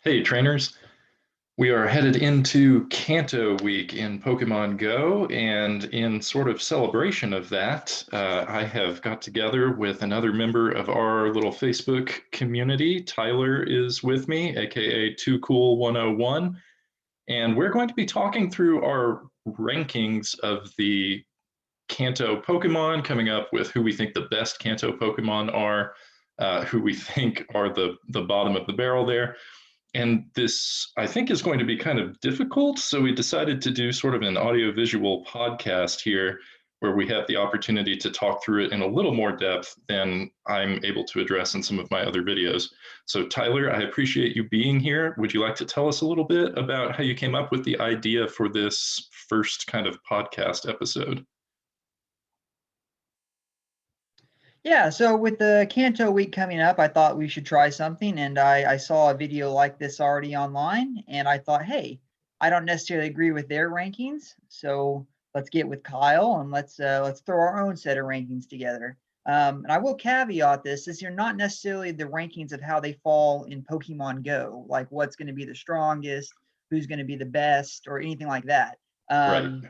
Hey trainers, we are headed into Kanto week in Pokemon Go, and in sort of celebration of that, I have got together with another member of our little Facebook community. Tyler is with me, aka ToCool101, and we're going to be talking through our rankings of the Kanto Pokemon, coming up with who we think the best Kanto Pokemon are, who we think are the bottom of the barrel there. And this, I think, is going to be kind of difficult. So we decided to do sort of an audiovisual podcast here where we have the opportunity to talk through it in a little more depth than I'm able to address in some of my other videos. So Tyler, I appreciate you being here. Would you like to tell us a little bit about how you came up with the idea for this first kind of podcast episode? Yeah, so with the Kanto week coming up, I thought we should try something, and I saw a video like this already online, and I thought, hey, I don't necessarily agree with their rankings, so let's get with Kyle and let's throw our own set of rankings together. And I will caveat this: is you're not necessarily the rankings of how they fall in Pokemon Go, like what's going to be the strongest, who's going to be the best, or anything like that. Right.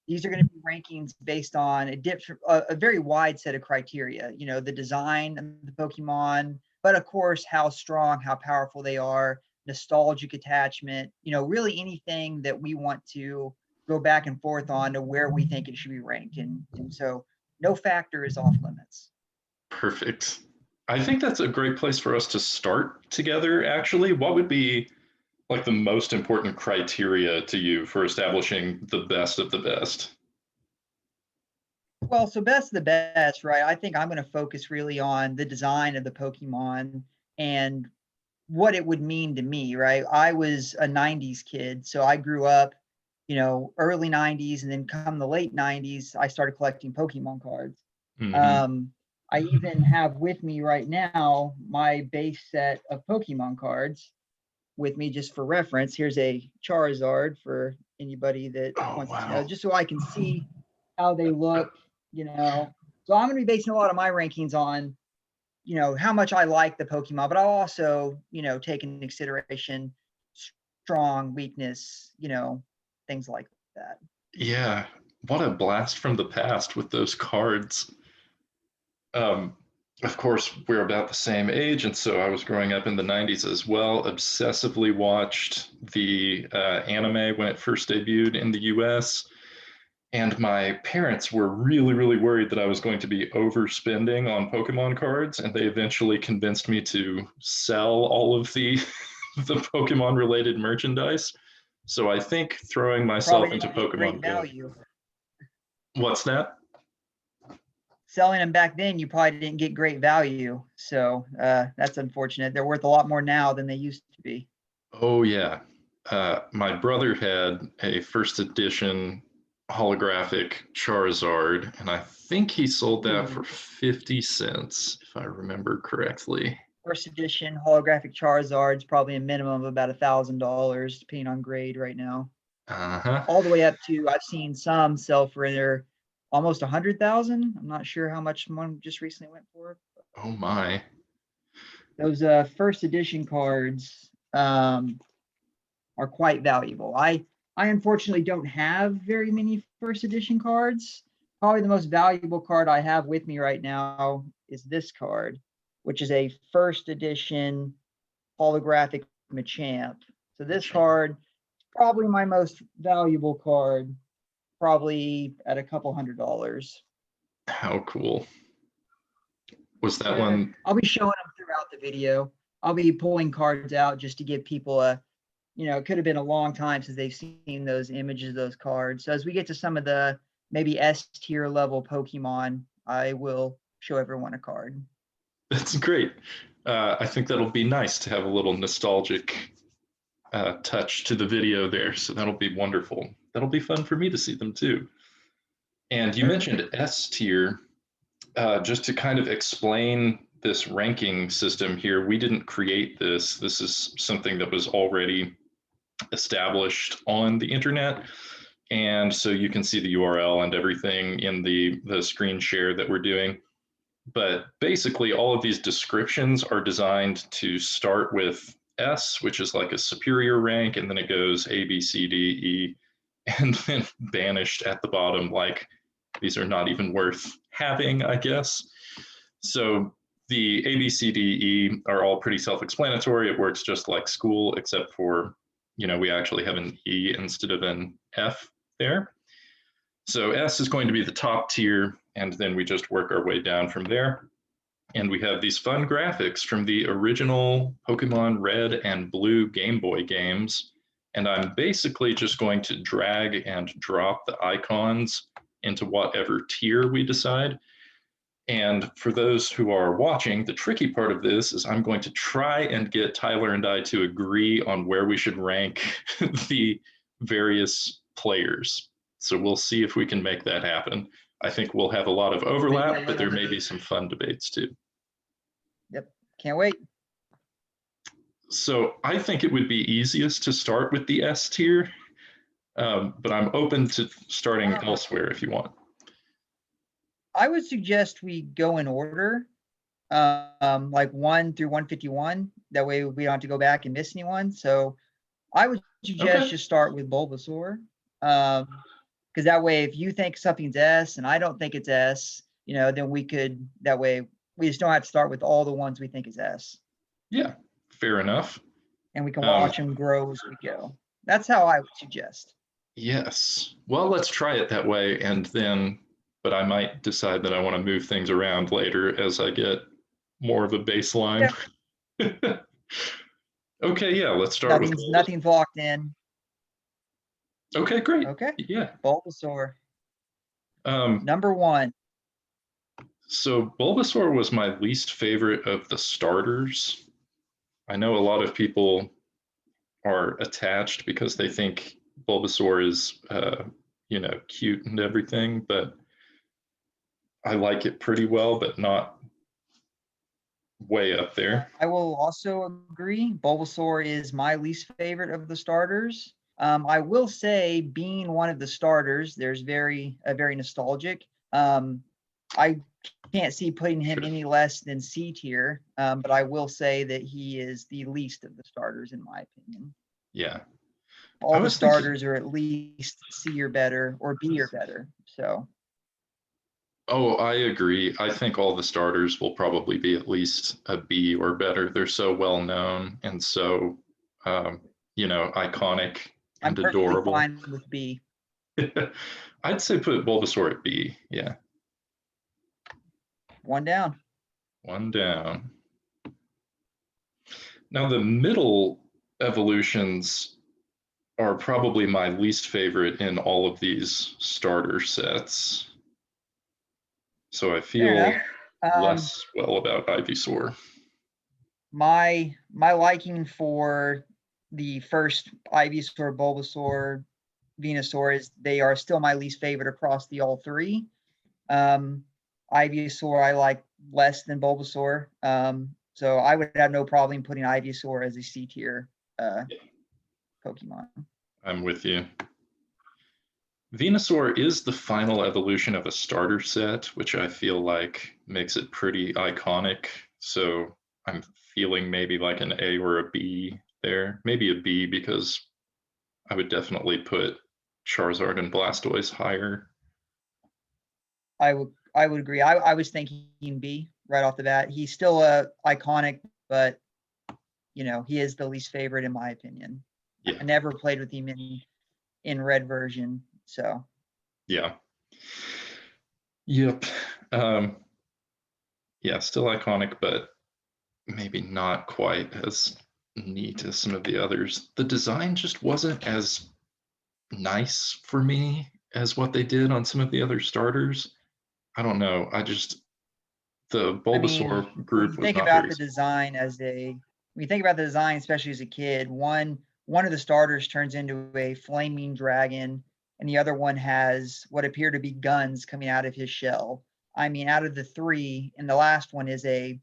These are going to be rankings based on a very wide set of criteria, the design of the Pokemon, but of course, how strong, how powerful they are, nostalgic attachment, really anything that we want to go back and forth on to where we think it should be ranked. And so no factor is off limits. Perfect. I think that's a great place for us to start together, actually. What would be like the most important criteria to you for establishing the best of the best? Well, so best of the best, right? I think I'm going to focus really on the design of the Pokemon and what it would mean to me, right? I was a 90s kid, so I grew up, early 90s, and then come the late 90s, I started collecting Pokemon cards. Mm-hmm. I even have with me right now my base set of Pokemon cards with me just for reference. Here's a Charizard for anybody that Oh, wants to know, wow. just so I can see how they look. So I'm going to be basing a lot of my rankings on how much I like the Pokemon, but I'll also, take into consideration strong, weakness, things like that. Yeah. What a blast from the past with those cards. Um, of course, we're about the same age, and so I was growing up in the 90s as well. Obsessively watched the anime when it first debuted in the US. And my parents were really, really worried that I was going to be overspending on Pokemon cards, and they eventually convinced me to sell all of the the Pokemon related merchandise. So I think throwing Probably myself into didn't get great Pokemon Go. value. What's that? Selling them back then, you probably didn't get great value. So that's unfortunate. They're worth a lot more now than they used to be. Oh yeah. My brother had a first edition holographic Charizard, and I think he sold that for Ooh. 50 cents, if I remember correctly. First edition holographic Charizard's probably a minimum of about $1,000, depending on grade right now. Uh-huh. All the way up to I've seen some sell for their almost 100,000. I'm not sure how much one just recently went for. Oh my. Those first edition cards are quite valuable. I unfortunately don't have very many first edition cards. Probably the most valuable card I have with me right now is this card, which is a first edition holographic Machamp. So this card is probably my most valuable card, probably at a couple $100. How cool. Was that one? I'll be showing them throughout the video. I'll be pulling cards out just to give people it could have been a long time since they've seen those images of those cards. So as we get to some of the maybe S tier level Pokemon, I will show everyone a card. That's great. I think that'll be nice to have a little nostalgic touch to the video there. So that'll be wonderful. That'll be fun for me to see them too. And you mentioned S tier. Just to kind of explain this ranking system here, we didn't create this. This is something that was already established on the internet. And so you can see the URL and everything in the screen share that we're doing. But basically, all of these descriptions are designed to start with S, which is like a superior rank, and then it goes A, B, C, D, E, and then banished at the bottom, like these are not even worth having, I guess. So the A, B, C, D, E are all pretty self-explanatory. It works just like school, except for, we actually have an E instead of an F there. So S is going to be the top tier, and then we just work our way down from there. And we have these fun graphics from the original Pokemon Red and Blue Game Boy games. And I'm basically just going to drag and drop the icons into whatever tier we decide. And for those who are watching, the tricky part of this is I'm going to try and get Tyler and I to agree on where we should rank the various players. So we'll see if we can make that happen. I think we'll have a lot of overlap, but there may be some fun debates too. Yep, can't wait. So I think it would be easiest to start with the S tier, but I'm open to starting elsewhere if you want. I would suggest we go in order, like 1 through 151. That way we don't have to go back and miss anyone. So I would suggest just start with Bulbasaur. Because that way, if you think something's S and I don't think it's S, then we could, that way we just don't have to start with all the ones we think is S. Yeah, fair enough. And we can watch them grow as we go. That's how I would suggest. Yes. Well, let's try it that way. And then, but I might decide that I want to move things around later as I get more of a baseline. Yeah. Okay, yeah, let's start with nothing's locked in. Okay, great. Okay. Yeah. Bulbasaur. Number 1. So Bulbasaur was my least favorite of the starters. I know a lot of people are attached because they think Bulbasaur is, cute and everything, but I like it pretty well, but not way up there. I will also agree. Bulbasaur is my least favorite of the starters. I will say, being one of the starters, there's very nostalgic. I can't see putting him any less than C tier, but I will say that he is the least of the starters, in my opinion. Yeah. All the starters are at least C or better, or B or better. So. Oh, I agree. I think all the starters will probably be at least a B or better. They're so well known and so, iconic and adorable. I'm fine with B. I'd say put Bulbasaur at B. Yeah. 1 down. 1 down. Now the middle evolutions are probably my least favorite in all of these starter sets. So I feel less well about Ivysaur. My liking for the first Ivysaur, Bulbasaur, Venusaur is they are still my least favorite across the all 3. Ivysaur I like less than Bulbasaur. So I would have no problem putting Ivysaur as a C tier Pokemon. I'm with you. Venusaur is the final evolution of a starter set, which I feel like makes it pretty iconic. So I'm feeling maybe like an A or a B there. Maybe a B because I would definitely put Charizard and Blastoise higher. I would agree. I was thinking B right off the bat. He's still iconic, but he is the least favorite in my opinion. Yeah. I never played with him in red version. So, yeah. Yep. Yeah, still iconic, but maybe not quite as neat as some of the others. The design just wasn't as nice for me as what they did on some of the other starters. I don't know. The Bulbasaur group was think about the design when you think about the design, especially as a kid, one of the starters turns into a flaming dragon, and the other one has what appear to be guns coming out of his shell. I mean, out of the 3, and the last one is a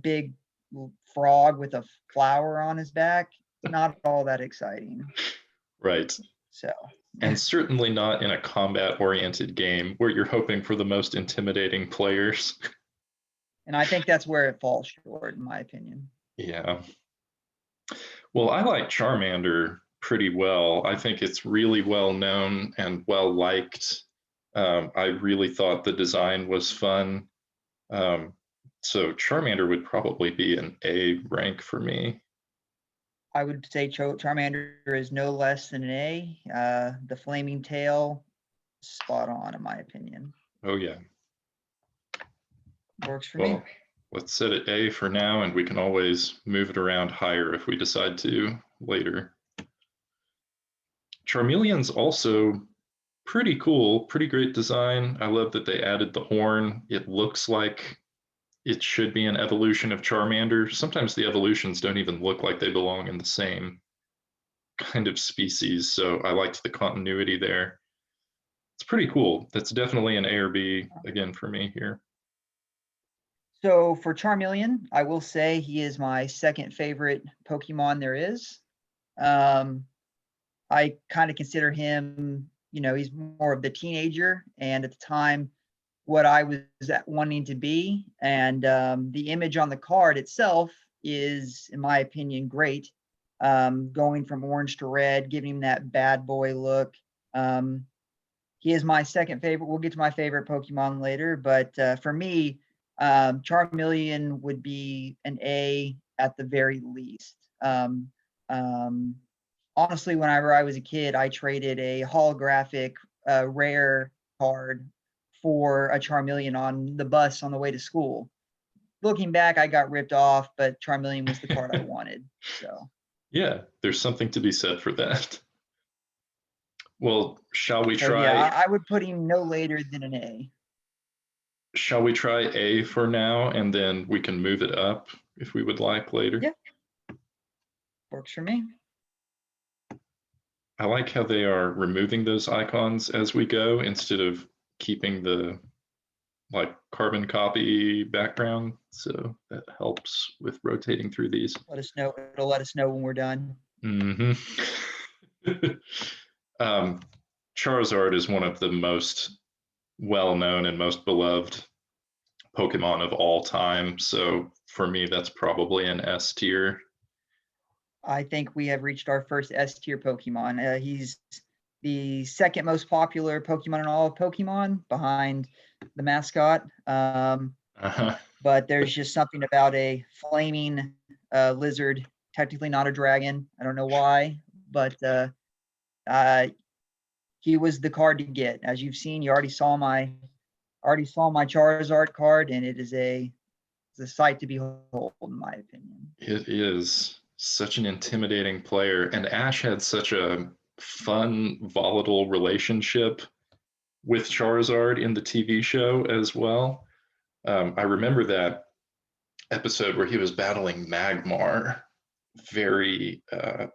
big frog with a flower on his back. Not all that exciting. Right. So. And certainly not in a combat-oriented game where you're hoping for the most intimidating players. And I think that's where it falls short, in my opinion. Yeah. Well, I like Charmander pretty well. I think it's really well known and well liked. I really thought the design was fun. Um, so Charmander would probably be an A rank for me. I would say Charmander is no less than an A. The flaming tail, spot on in my opinion. Oh yeah. Works for me. Well, let's set it A for now, and we can always move it around higher if we decide to later. Charmeleon's also pretty cool, pretty great design. I love that they added the horn. It looks like it should be an evolution of Charmander. Sometimes the evolutions don't even look like they belong in the same kind of species, so I liked the continuity there. It's pretty cool. That's definitely an A or B again for me here. So for Charmeleon, I will say he is my second favorite Pokemon there is. I kind of consider him, he's more of the teenager, and at the time, what I was wanting to be. And the image on the card itself is, in my opinion, great. Going from orange to red, giving him that bad boy look. He is my second favorite. We'll get to my favorite Pokemon later, but for me, Charmeleon would be an A at the very least. Honestly, whenever I was a kid, I traded a holographic rare card for a Charmeleon on the bus on the way to school. Looking back, I got ripped off, but Charmeleon was the card I wanted. So Yeah, there's something to be said for that. Well, shall we so try? yeah, I would put him no later than an A. Shall we try A for now, and then we can move it up if we would like later? Yeah. Works for me. I like how they are removing those icons as we go instead of keeping the like carbon copy background. So that helps with rotating through these. Let us know. It'll let us know when we're done. Mm-hmm. Charizard is one of the most well-known and most beloved Pokemon of all time. So for me, that's probably an S tier. I think we have reached our first S tier Pokemon. He's the second most popular Pokemon in all of Pokemon, behind the mascot. Uh-huh. But there's just something about a flaming lizard, technically not a dragon. I don't know why, but he was the card to get. As you've seen, you already saw my Charizard card, and it's a sight to behold, in my opinion. It is such an intimidating player, and Ash had such a fun, volatile relationship with Charizard in the TV show as well. I remember that episode where he was battling Magmar very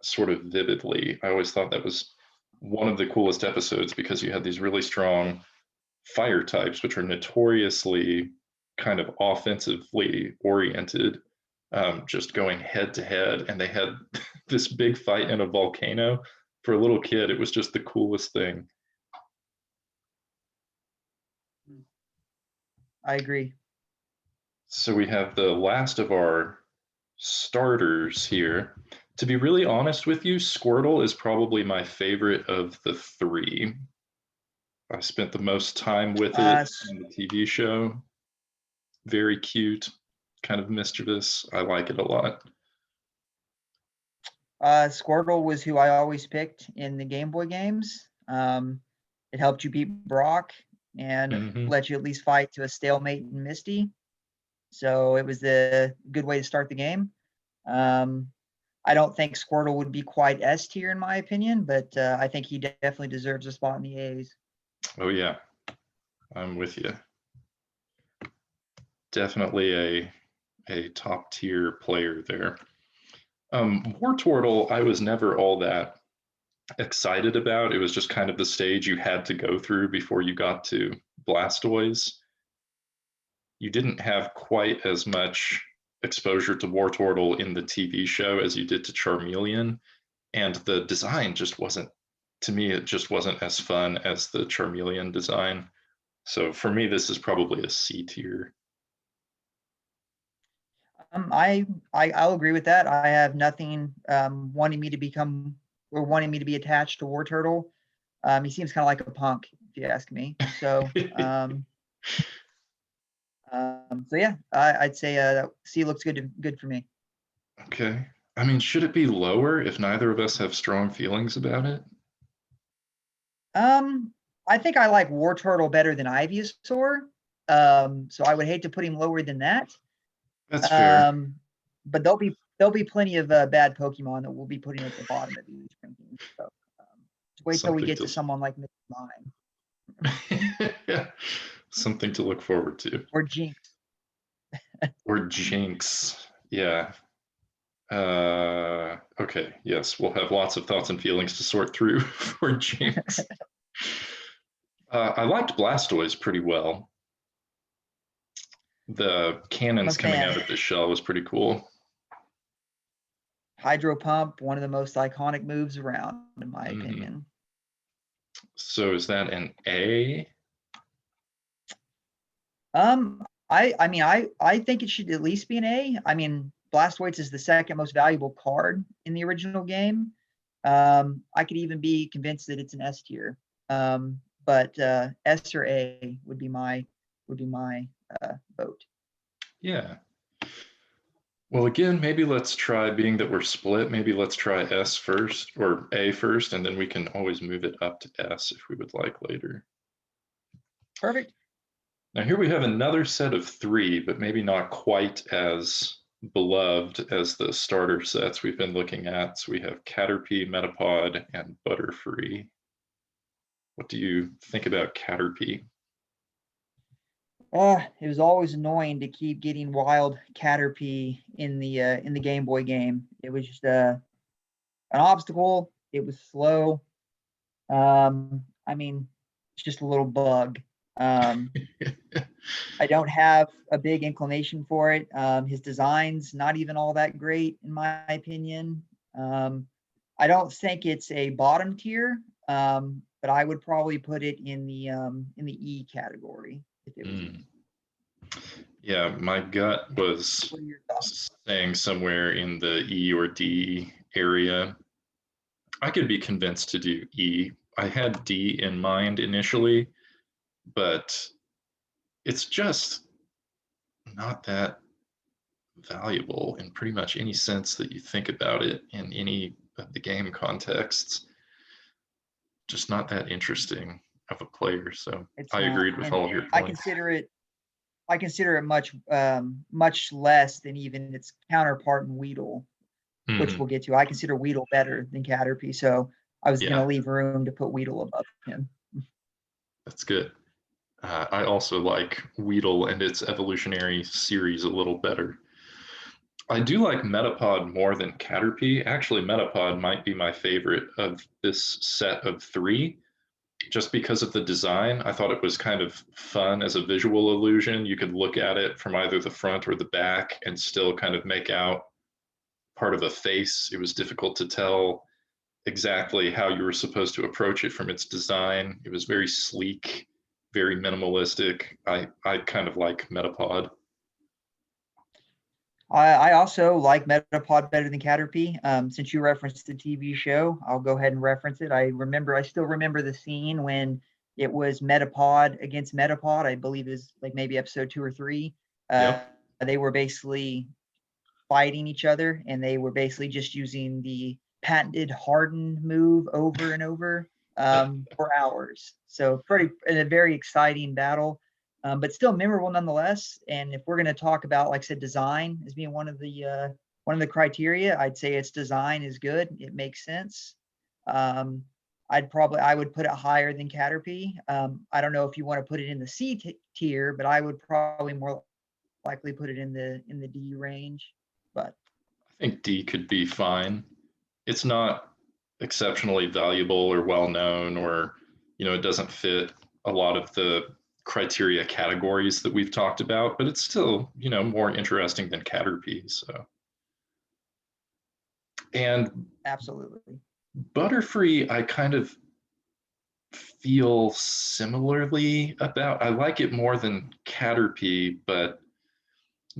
sort of vividly. I always thought that was one of the coolest episodes because you had these really strong fire types, which are notoriously kind of offensively oriented, just going head to head. And they had this big fight in a volcano. For a little kid, it was just the coolest thing. I agree. So we have the last of our starters here. To be really honest with you, Squirtle is probably my favorite of the three. I spent the most time with it in the TV show. Very cute, kind of mischievous. I like it a lot. Squirtle was who I always picked in the Game Boy games. It helped you beat Brock and let you at least fight to a stalemate in Misty. So it was a good way to start the game. I don't think Squirtle would be quite S tier in my opinion, but I think he definitely deserves a spot in the A's. Oh yeah, I'm with you. Definitely a top tier player there. Wartortle, I was never all that excited about. It was just kind of the stage you had to go through before you got to Blastoise. You didn't have quite as much exposure to Wartortle in the TV show as you did to Charmeleon, and the design just wasn't, to me, it just wasn't as fun as the Charmeleon design. So for me, this is probably a C tier. I'll agree with that. I have nothing wanting me to become or wanting me to be attached to War Turtle. He seems kind of like a punk, if you ask me. So, so yeah, I'd say C looks good for me. Okay. I mean, should it be lower if neither of us have strong feelings about it? I think I like War Turtle better than Ivysaur. So I would hate to put him lower than that. That's fair. But there'll be plenty of bad Pokemon that we'll be putting at the bottom of these rankings. So just wait till we Something get to to someone like Mr. Mime something to look forward to. or Jinx. Or Jinx. Yeah. Okay. Yes, we'll have lots of thoughts and feelings to sort through for Jinx. I liked Blastoise pretty well. The I'm a cannons coming fan. out of the shell was pretty cool. Hydro Pump, one of the most iconic moves around, in my Mhm. opinion. So is that an A? I mean, I think it should at least be an A. I mean, Blastoise is the second most valuable card in the original game. I could even be convinced that it's an S tier. But S or A would be my vote. Yeah. Well, again, maybe let's try, being that we're split, maybe let's try S first or A first, and then we can always move it up to S if we would like later. Perfect. Now here we have another set of three, but maybe not quite as beloved as the starter sets we've been looking at. So we have Caterpie, Metapod, and Butterfree. What do you think about Caterpie? It was always annoying to keep getting wild Caterpie in the Game Boy game. It was just an obstacle. It was slow. I mean, it's just a little bug. I don't have a big inclination for it. His design's not even all that great, in my opinion. I don't think it's a bottom tier, but I would probably put it in the E category if it was me. Yeah, my gut was What are your thoughts? saying somewhere in the E or D area. I could be convinced to do E. I had D in mind initially, but it's just not that valuable in pretty much any sense that you think about it in any of the game contexts. Just not that interesting of a player. So It's I not, agreed with and all of your I points. consider it much less than even its counterpart in Weedle, which Mm-hmm. we'll get to. I consider Weedle better than Caterpie, so I was going Yeah, to leave room to put Weedle above him. that's good. I also like Weedle and its evolutionary series a little better. I do like Metapod more than Caterpie. Actually, Metapod might be my favorite of this set of three, just because of the design. I thought it was kind of fun as a visual illusion. You could look at it from either the front or the back and still kind of make out part of a face. It was difficult to tell exactly how you were supposed to approach it from its design. It was very sleek, very minimalistic. I kind of like Metapod. I also like Metapod better than Caterpie. Since you referenced the TV show, I'll go ahead and reference it. I still remember the scene when it was Metapod against Metapod. I believe is like maybe episode 2 or 3. Yep. They were basically fighting each other, and they were basically just using the patented harden move over and over for hours. So a very exciting battle, but still memorable nonetheless. And if we're going to talk about, like I said, design as being one of the criteria, I'd say its design is good. It makes sense. I would put it higher than Caterpie. I don't know if you want to put it in the C tier, but I would probably more likely put it in the D range. But I think D could be fine. It's not exceptionally valuable or well known, or it doesn't fit a lot of the criteria categories that we've talked about, but it's still more interesting than Caterpie. So, and absolutely. Butterfree, I kind of feel similarly about. I like it more than Caterpie, but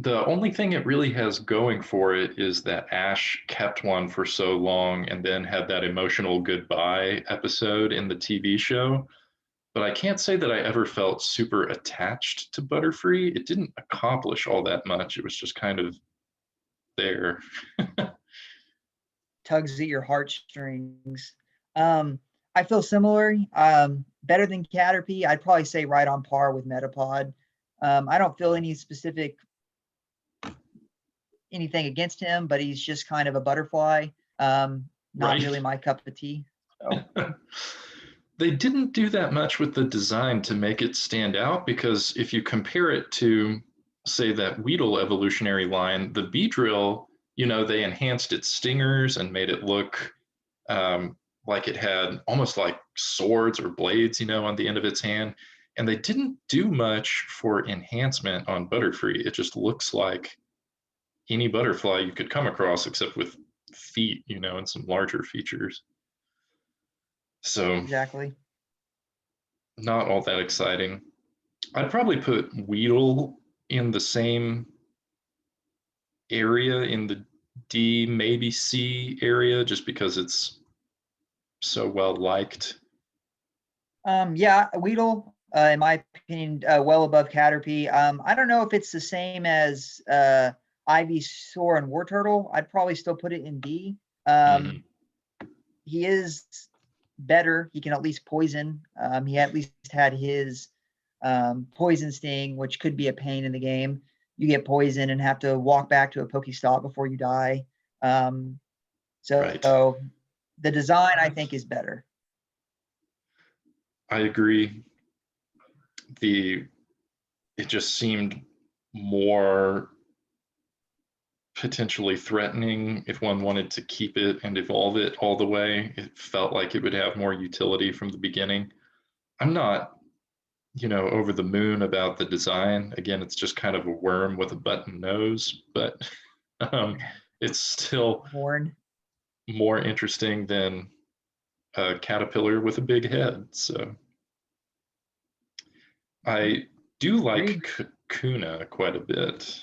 The only thing it really has going for it is that Ash kept one for so long and then had that emotional goodbye episode in the TV show. But I can't say that I ever felt super attached to Butterfree. It didn't accomplish all that much. It was just kind of there. Tugs at your heartstrings. I feel similar. Better than Caterpie. I'd probably say right on par with Metapod. I don't feel any specific anything against him, but he's just kind of a butterfly. Not Right. really my cup of tea. So. They didn't do that much with the design to make it stand out, because if you compare it to, say, that Weedle evolutionary line, the Beedrill, they enhanced its stingers and made it look like it had almost like swords or blades, on the end of its hand. And they didn't do much for enhancement on Butterfree. It just looks like any butterfly you could come across, except with feet, and some larger features. So Exactly. not all that exciting. I'd probably put Weedle in the same area, in the D, maybe C area, just because it's so well liked. Yeah, Weedle, in my opinion, well above Caterpie. I don't know if it's the same as Ivysaur and Wartortle. I'd probably still put it in D. He is better. He can at least poison. He at least had his poison sting, which could be a pain in the game. You get poisoned and have to walk back to a Pokestop before you die. Right. So the design, I think, is better. I agree. It just seemed more potentially threatening if one wanted to keep it and evolve it all the way. It felt like it would have more utility from the beginning. I'm not, over the moon about the design. Again, it's just kind of a worm with a button nose, but it's still more interesting than a caterpillar with a big head. So I do like Kakuna quite a bit.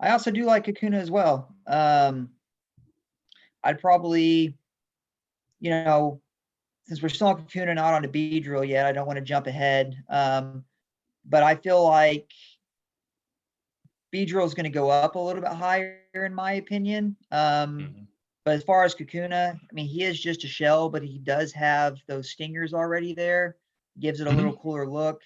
I also do like Kakuna as well. I'd probably, since we're still on Kakuna, not on a Beedrill yet, I don't want to jump ahead. But I feel like Beedrill is going to go up a little bit higher, in my opinion. But as far as Kakuna, I mean, he is just a shell, but he does have those stingers already there. Gives it a little cooler look.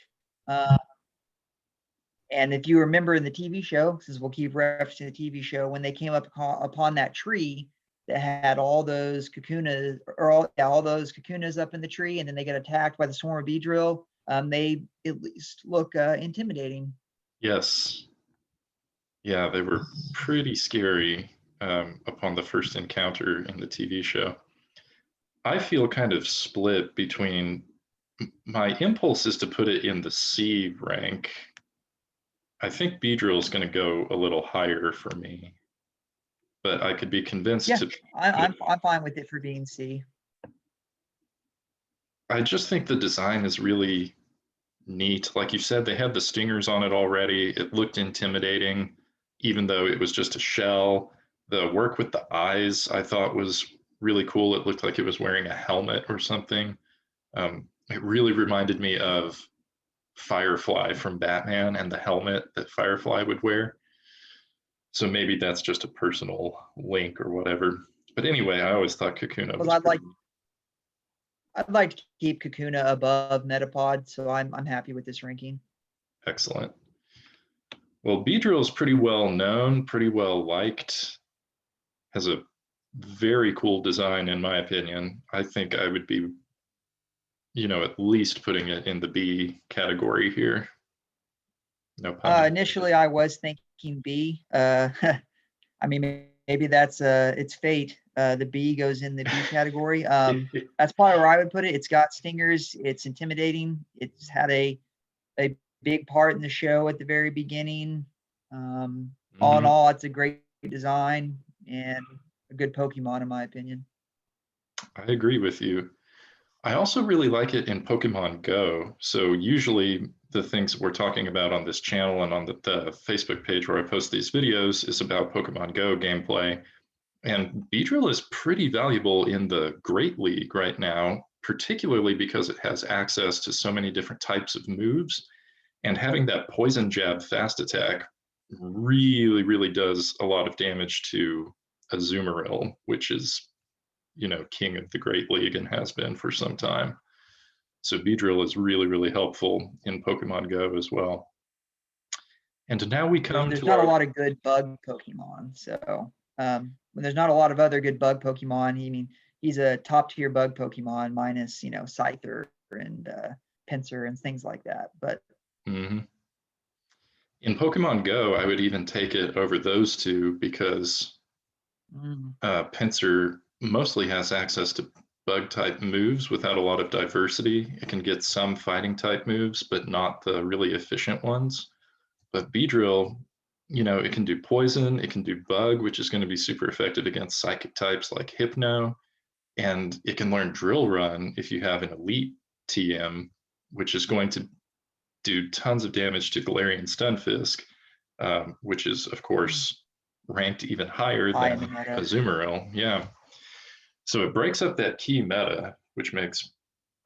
And if you remember in the TV show, since we'll keep referencing the TV show, when they came up upon that tree that had all those Kakunas, or all those Kakunas up in the tree, and then they get attacked by the swarm of Beedrill, they at least look intimidating. Yes. Yeah, they were pretty scary upon the first encounter in the TV show. I feel kind of split between, my impulse is to put it in the C rank. I think Beedrill is going to go a little higher for me, but I could be convinced to. I'm fine with it for being C. I just think the design is really neat. Like you said, they had the stingers on it already. It looked intimidating, even though it was just a shell. The work with the eyes I thought was really cool. It looked like it was wearing a helmet or something. It really reminded me of Firefly from Batman and the helmet that Firefly would wear. So maybe that's just a personal link or whatever. But anyway, I always thought Kakuna was I'd like to keep Kakuna above Metapod, so I'm happy with this ranking. Excellent. Well, Beedrill is pretty well known, pretty well liked, has a very cool design in my opinion. I think I would be, at least putting it in the B category here. No pun. Initially, I was thinking B. I mean, maybe that's it's fate. The B goes in the B category. That's probably where I would put it. It's got stingers. It's intimidating. It's had a big part in the show at the very beginning. All in all, it's a great design and a good Pokemon, in my opinion. I agree with you. I also really like it in Pokemon Go. So usually the things we're talking about on this channel and on the Facebook page where I post these videos is about Pokemon Go gameplay. And Beedrill is pretty valuable in the Great League right now, particularly because it has access to so many different types of moves. And having that poison jab fast attack really, really does a lot of damage to Azumarill, which is, king of the Great League and has been for some time. So Beedrill is really, really helpful in Pokemon Go as well. And now we come there's to not a lot of good bug Pokemon. So when there's not a lot of other good bug Pokemon, he's a top tier bug Pokemon minus, Scyther and Pinsir and things like that. But in Pokemon Go, I would even take it over those two because Pinsir mostly has access to bug type moves without a lot of diversity. It can get some fighting type moves, but not the really efficient ones. But Beedrill, it can do poison, it can do bug, which is going to be super effective against psychic types like Hypno, and it can learn Drill Run if you have an elite TM, which is going to do tons of damage to Galarian Stunfisk, which is, of course, ranked even higher than Azumarill. Yeah. So it breaks up that key meta, which makes,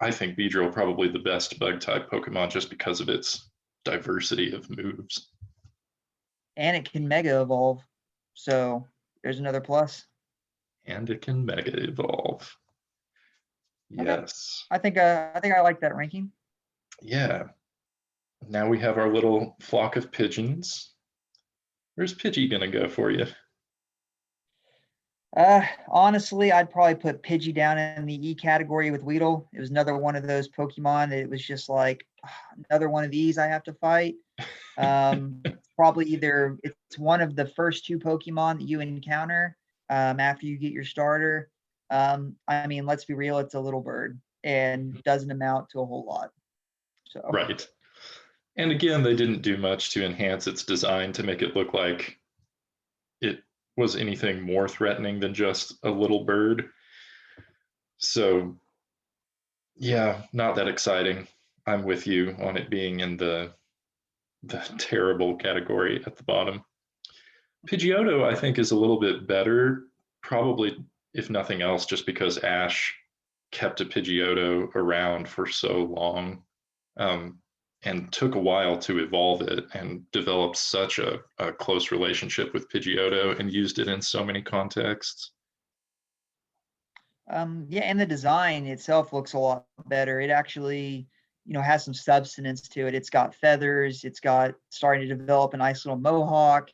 I think, Beedrill probably the best bug type Pokemon just because of its diversity of moves. And it can Mega Evolve. So there's another plus. And it can Mega Evolve. Yes. Okay. I think I like that ranking. Yeah. Now we have our little flock of pigeons. Where's Pidgey gonna go for you? Honestly, I'd probably put Pidgey down in the E category with Weedle. It was another one of those Pokemon that it was just like another one of these I have to fight. Probably either it's one of the first two Pokemon that you encounter after you get your starter. Let's be real, it's a little bird and doesn't amount to a whole lot. So right. And again, they didn't do much to enhance its design to make it look like it was anything more threatening than just a little bird. So yeah, not that exciting. I'm with you on it being in the terrible category at the bottom. Pidgeotto, I think, is a little bit better, probably, if nothing else, just because Ash kept a Pidgeotto around for so long and took a while to evolve it and developed such a close relationship with Pidgeotto and used it in so many contexts. Yeah, and the design itself looks a lot better. It actually, has some substance to it. It's got feathers. It's got starting to develop a nice little mohawk.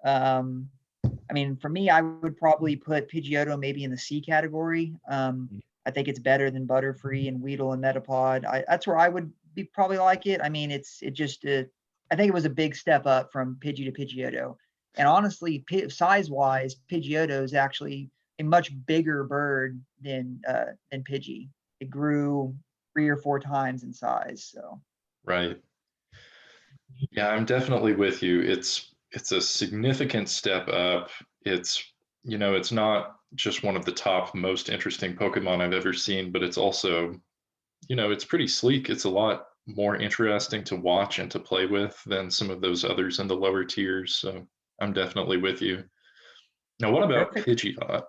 For me, I would probably put Pidgeotto maybe in the C category. I think it's better than Butterfree and Weedle and Metapod. That's where I would be probably like it. I think it was a big step up from Pidgey to Pidgeotto. And honestly, size-wise, Pidgeotto is actually a much bigger bird than Pidgey. It grew 3 or 4 times in size. So right. Yeah, I'm definitely with you. It's a significant step up. It's not just one of the top most interesting Pokemon I've ever seen, but it's also, it's pretty sleek. It's a lot more interesting to watch and to play with than some of those others in the lower tiers. So I'm definitely with you. Now, what about Pidgeot?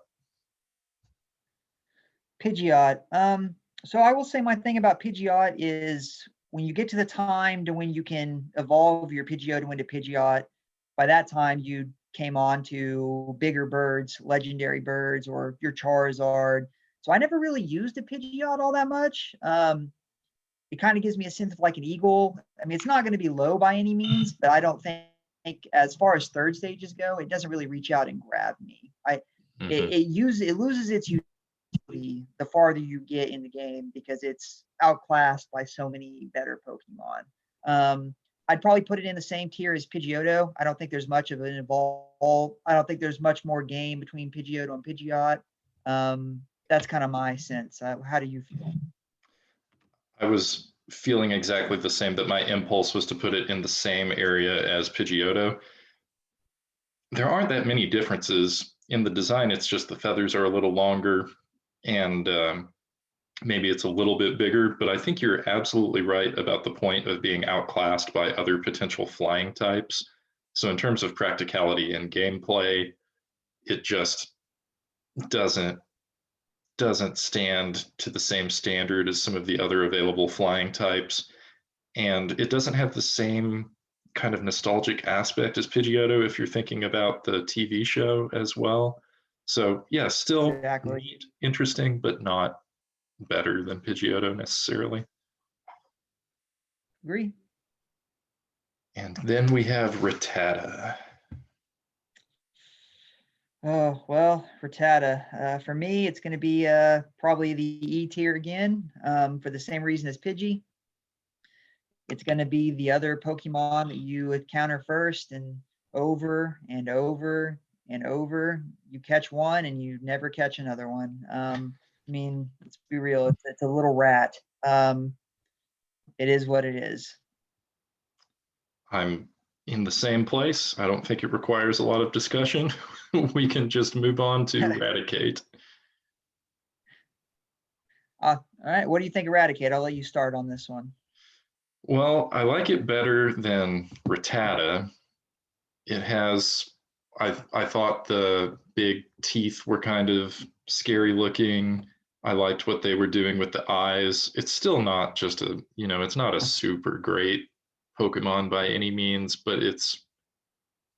Pidgeot. So I will say my thing about Pidgeot is when you get to the time to when you can evolve your Pidgeotto into Pidgeot, by that time you came on to bigger birds, legendary birds, or your Charizard. So I never really used a Pidgeot all that much. It kind of gives me a sense of like an eagle. It's not going to be low by any means, but I don't think as far as third stages go, it doesn't really reach out and grab me. It loses its utility the farther you get in the game because it's outclassed by so many better Pokemon. I'd probably put it in the same tier as Pidgeotto. I don't think there's much of an evolve. I don't think there's much more game between Pidgeotto and Pidgeot. That's kind of my sense. How do you feel? I was feeling exactly the same, that my impulse was to put it in the same area as Pidgeotto. There aren't that many differences in the design. It's just the feathers are a little longer and maybe it's a little bit bigger, but I think you're absolutely right about the point of being outclassed by other potential flying types. So in terms of practicality and gameplay, it just doesn't stand to the same standard as some of the other available flying types. And it doesn't have the same kind of nostalgic aspect as Pidgeotto if you're thinking about the TV show as well. So yeah, still Exactly. neat, interesting, but not better than Pidgeotto necessarily. Agree. And then we have Rattata. Oh, well, Rattata. For me, it's going to be probably the E tier again, for the same reason as Pidgey. It's going to be the other Pokemon that you encounter first, and over and over and over. You catch one and you never catch another one. I mean, let's be real, it's a little rat. It is what it is. I'm in the same place. I don't think it requires a lot of discussion. We can just move on to Raticate. All right, what do you think of Eradicate? I'll let you start on this one. Well, I like it better than Rattata. It has, I thought the big teeth were kind of scary looking. I liked what they were doing with the eyes. It's still not just a, it's not a super great Pokemon by any means, but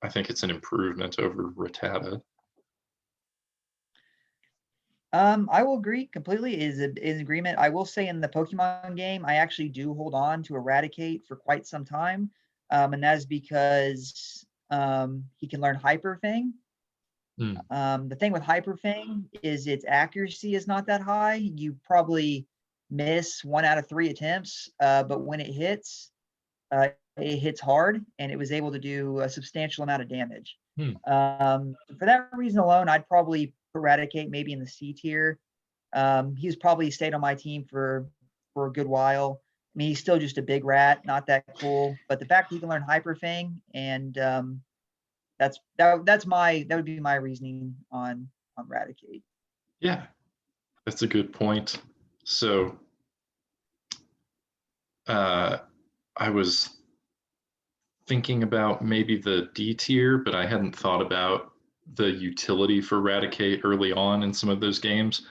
I think it's an improvement over Rattata. I will agree completely. Is in agreement. I will say in the Pokemon game, I actually do hold on to Eradicate for quite some time, and that is because he can learn Hyper Fang. The thing with Hyper Fang is its accuracy is not that high. You probably miss 1 out of 3 attempts, but when it hits hard, and it was able to do a substantial amount of damage. For that reason alone, I'd probably Eradicate maybe in the C tier. He's probably stayed on my team for a good while. I mean, he's still just a big rat, not that cool. But the fact that he can learn Hyper Fang, and that would be my reasoning on Eradicate. Yeah, that's a good point. So I was thinking about maybe the D tier, but I hadn't thought about the utility for Eradicate early on in some of those games.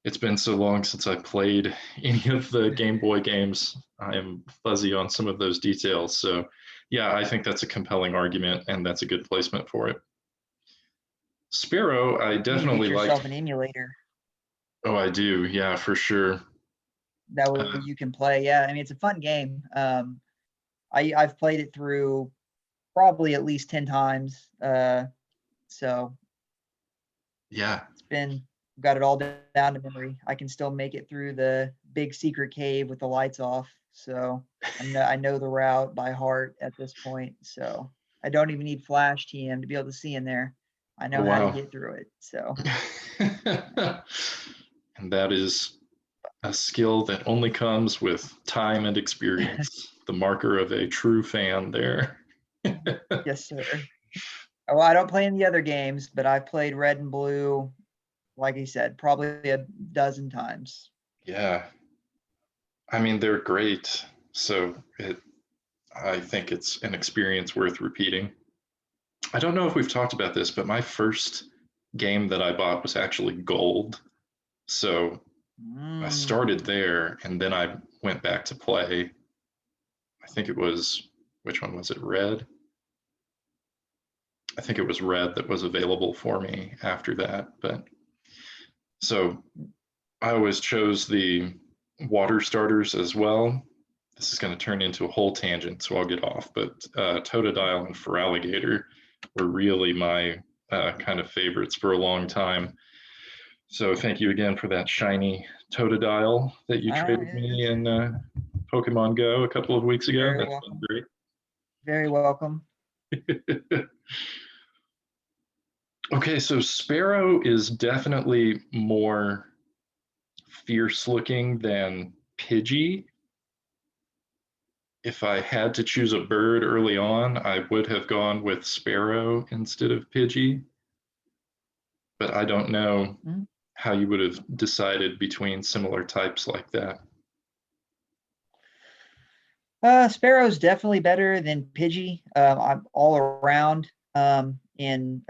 It's been so long since I played any of the Game Boy games. I am fuzzy on some of those details. So yeah, I think that's a compelling argument, and that's a good placement for it. Sparrow, I You need to definitely get yourself like. an emulator. Oh, I do. Yeah, for sure. That way you can play. Yeah, I mean, it's a fun game. I've played it through probably at least 10 times. So yeah, it's been got it all down to memory. I can still make it through the big secret cave with the lights off. So I know the route by heart at this point. So I don't even need Flash TM to be able to see in there. I know how to get through it. So and that is a skill that only comes with time and experience. The marker of a true fan there. yes, sir. Well, I don't play in the other games, but I've played Red and Blue, like I said, probably a dozen times. Yeah. I mean, they're great. So I think it's an experience worth repeating. I don't know if we've talked about this, but my first game that I bought was actually Gold. So I started there, and then I went back to play. I think it was, which one was it? Red? I think it was Red that was available for me after that. But so I always chose the water starters as well. This is going to turn into a whole tangent, so I'll get off. But Totodile and Feraligatr were really my kind of favorites for a long time. So thank you again for that shiny Totodile that you traded me in Pokemon Go a couple of weeks ago. That's been great. Very welcome. Okay, so Sparrow is definitely more fierce looking than Pidgey. If I had to choose a bird early on, I would have gone with Sparrow instead of Pidgey. But I don't know how you would have decided between similar types like that. Sparrow's definitely better than Pidgey. I'm all around in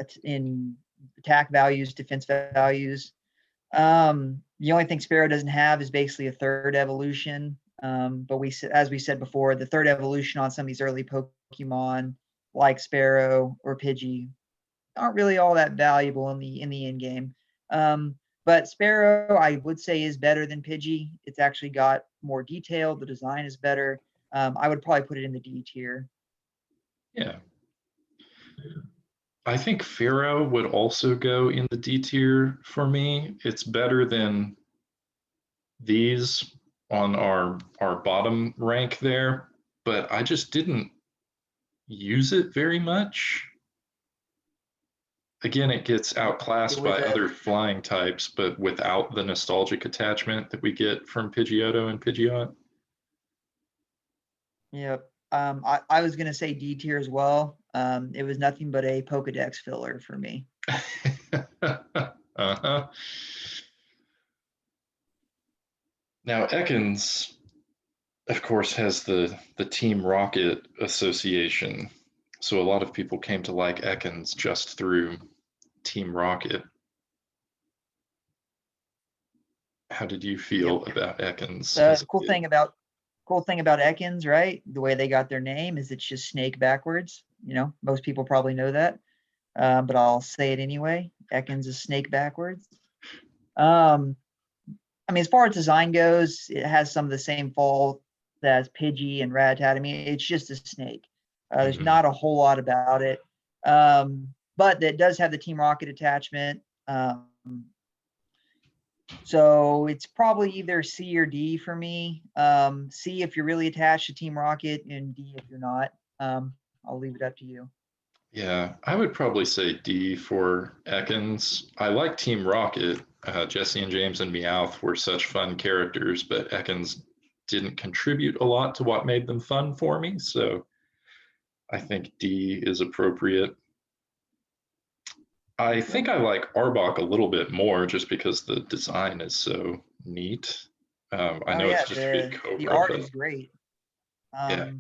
attack values, defense values. The only thing Sparrow doesn't have is basically a third evolution. But as we said before, the third evolution on some of these early Pokemon like Sparrow or Pidgey aren't really all that valuable in the end game. But Sparrow, I would say, is better than Pidgey. It's actually got more detail. The design is better. I would probably put it in the D tier. Yeah. I think Pharaoh would also go in the D tier for me. It's better than these on our bottom rank there, but I just didn't use it very much. Again, it gets outclassed by other flying types, but without the nostalgic attachment that we get from Pidgeotto and Pidgeot. Yep. I was gonna say D tier as well. It was nothing but a Pokedex filler for me. Uh-huh. Now, Ekans, of course, has the Team Rocket association. So a lot of people came to like Ekans just through Team Rocket. How did you feel about Ekans? The cool thing about Ekans, right? The way they got their name is it's just snake backwards. You know, most people probably know that, but I'll say it anyway. Ekans is snake backwards. I mean, as far as design goes, it has some of the same faults as Pidgey and Rattata. I mean, it's just a snake. There's not a whole lot about it, but it does have the Team Rocket attachment. So it's probably either C or D for me. C if you're really attached to Team Rocket, and D if you're not. I'll leave it up to you. Yeah, I would probably say D for Ekans. I like Team Rocket. Jesse and James and Meowth were such fun characters, but Ekans didn't contribute a lot to what made them fun for me. So I think D is appropriate. I think I like Arbok a little bit more just because the design is so neat. I know it's just a big Cobra. The art is great. Yeah.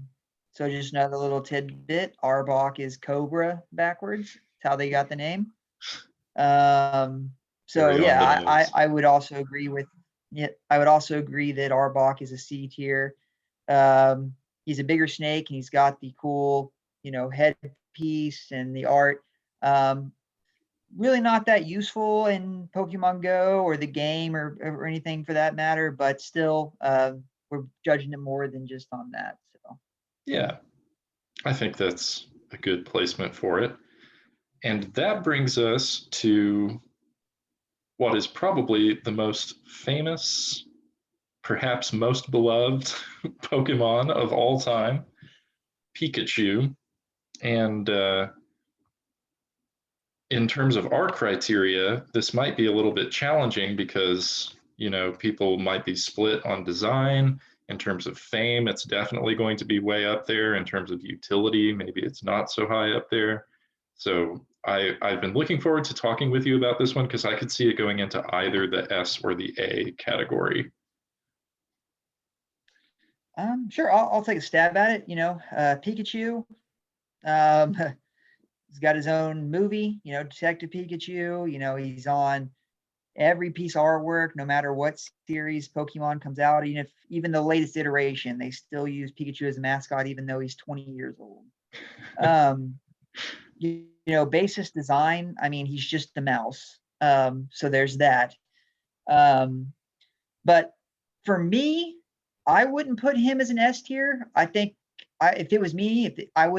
So just another little tidbit, Arbok is Cobra backwards. That's how they got the name. So yeah, I would also agree with I would also agree that Arbok is a C tier. He's a bigger snake and he's got the cool, headpiece and the art. Really not that useful in Pokemon Go or the game or anything for that matter, but still we're judging it more than just on that. So yeah, I think that's a good placement for it. And that brings us to what is probably the most famous, perhaps most beloved Pokemon of all time, Pikachu. And in terms of our criteria, this might be a little bit challenging because, people might be split on design. In terms of fame, it's definitely going to be way up there. In terms of utility, maybe it's not so high up there. So I've been looking forward to talking with you about this one because I could see it going into either the S or the A category. sure, I'll take a stab at it. Pikachu, he's got his own movie. Detective Pikachu. He's on every piece of artwork, no matter what series Pokemon comes out. Even the latest iteration, they still use Pikachu as a mascot, even though he's 20 years old. Basis design. I mean, he's just the mouse. So there's that. But for me, I wouldn't put him as an S tier. I think if it was me, if I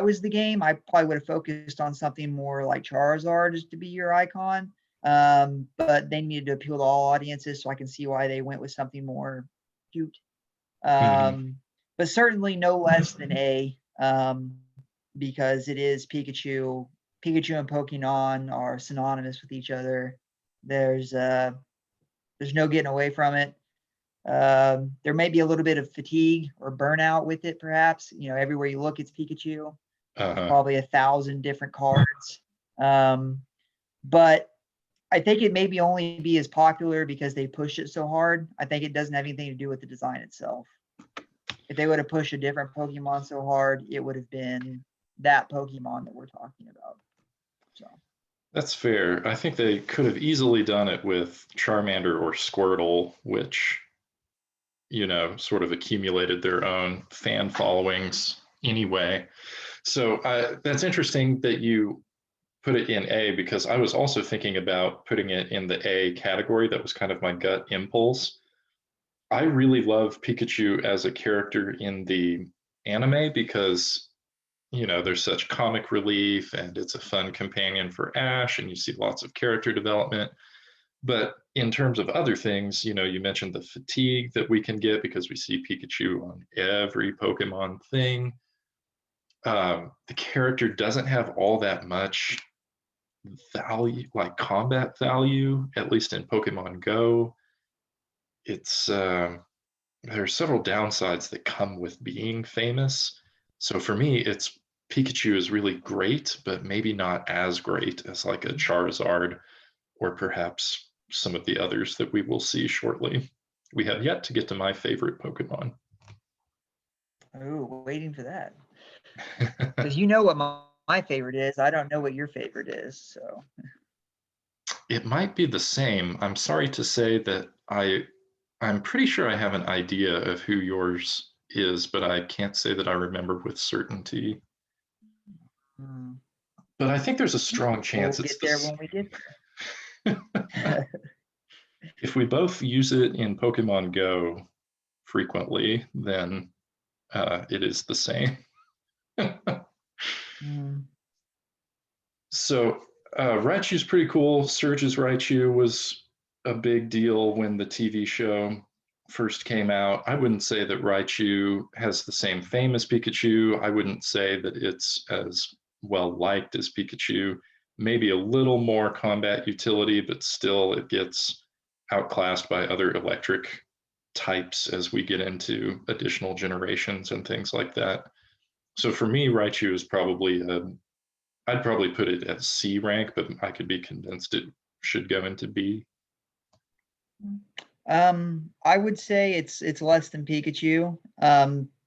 was the game, I probably would have focused on something more like Charizard as to be your icon. But they needed to appeal to all audiences, so I can see why they went with something more cute. But certainly no less than A, because it is Pikachu. Pikachu and Pokemon are synonymous with each other. There's no getting away from it. There may be a little bit of fatigue or burnout with it, perhaps. Everywhere you look, it's Pikachu. Probably 1,000 different cards. But I think it maybe only be as popular because they pushed it so hard. I think it doesn't have anything to do with the design itself. If they would have pushed a different Pokemon so hard, it would have been that Pokemon that we're talking about. So That's fair. I think they could have easily done it with Charmander or Squirtle, which, you know, sort of accumulated their own fan followings anyway. So that's interesting that you put it in A, because I was also thinking about putting it in the A category. That was kind of my gut impulse. I really love Pikachu as a character in the anime because, you know, there's such comic relief and it's a fun companion for Ash and you see lots of character development. But in terms of other things, you know, you mentioned the fatigue that we can get because we see Pikachu on every Pokemon thing. The character doesn't have all that much value, like combat value, at least in Pokemon Go. It's there are several downsides that come with being famous. So for me, it's Pikachu is really great, but maybe not as great as like a Charizard or perhaps some of the others that we will see shortly. We have yet to get to my favorite Pokemon. oh, waiting for that. Because you know what my favorite is. I don't know what your favorite is. So It might be the same. I'm sorry to say that I'm pretty sure I have an idea of who yours is, but I can't say that I remember with certainty. But I think there's a strong chance we'll it's get there this. when we get there. If we both use it in Pokemon Go frequently, then it is the same. So Raichu's pretty cool. Surge's Raichu was a big deal when the TV show first came out. I wouldn't say that Raichu has the same fame as Pikachu. I wouldn't say that it's as well liked as Pikachu. Maybe a little more combat utility, but still it gets outclassed by other electric types as we get into additional generations and things like that. So for me, Raichu is probably I'd probably put it at C rank, but I could be convinced it should go into B. I would say it's less than Pikachu.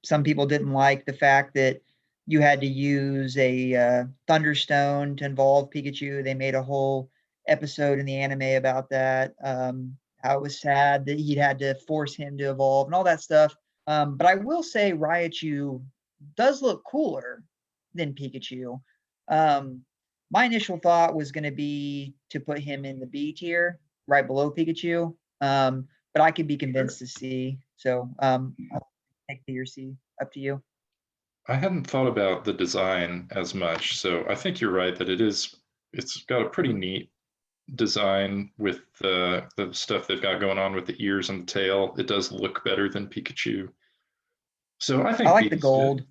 Some people didn't like the fact that you had to use a Thunderstone to involve Pikachu. They made a whole episode in the anime about that. How it was sad that he had to force him to evolve and all that stuff. But I will say Raichu does look cooler than Pikachu. My initial thought was going to be to put him in the B tier, right below Pikachu. But I could be convinced to C. So I'll take B or C. Up to you. I hadn't thought about the design as much, so I think you're right that it's got a pretty neat design with the stuff they've got going on with the ears and the tail. It does look better than Pikachu. So I I think like the B is gold.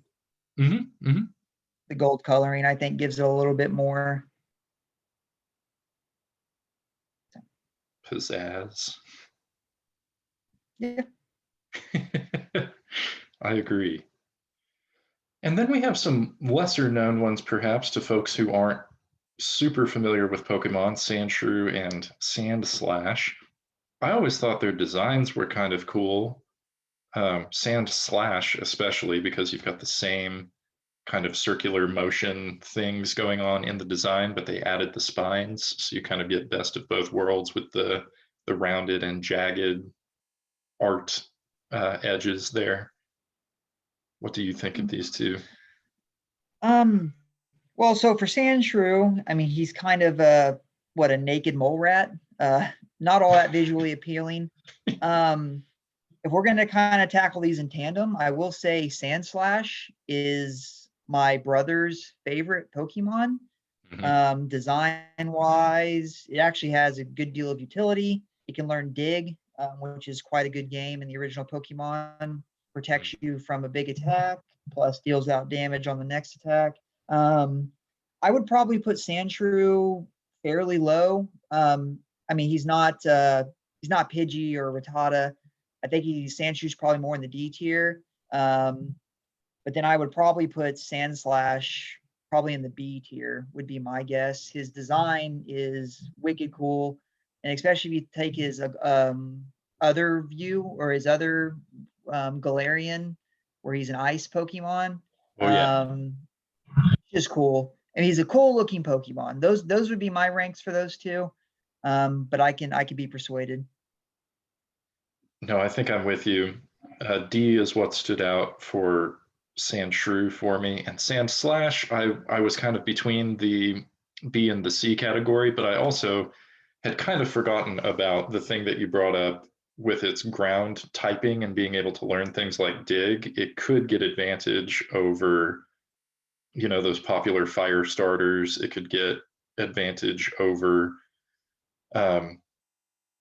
good. Mm-hmm, mm-hmm. The gold coloring, I think, gives it a little bit more Pizzazz. Yeah. I agree. And then we have some lesser known ones, perhaps, to folks who aren't super familiar with Pokemon, Sandshrew and Sandslash. I always thought their designs were kind of cool. Sandslash, especially because you've got the same kind of circular motion things going on in the design, but they added the spines, so you kind of get best of both worlds with the rounded and jagged art edges there. What do you think of these two? Well, so for Sandshrew, I mean, he's kind of a naked mole rat. Not all that visually appealing. If we're going to kind of tackle these in tandem, I will say Sandslash is my brother's favorite Pokemon. Mm-hmm. Design wise, it actually has a good deal of utility. It can learn Dig, which is quite a good game in the original Pokemon. Protects you from a big attack, plus deals out damage on the next attack. I would probably put Sandshrew fairly low. I mean, he's not Pidgey or Rattata. I think Sandshrew's probably more in the D tier. But then I would probably put Sandslash probably in the B tier, would be my guess. His design is wicked cool. And especially if you take his other view or his other Galarian, where he's an ice Pokemon. Oh yeah. Just cool. And he's a cool looking Pokemon. Those would be my ranks for those two. But I can be persuaded. No, I think I'm with you. D is what stood out for Sandshrew for me, and Sandslash, I was kind of between the B and the C category, but I also had kind of forgotten about the thing that you brought up with its ground typing and being able to learn things like dig. It could get advantage over, those popular fire starters. It could get advantage over um,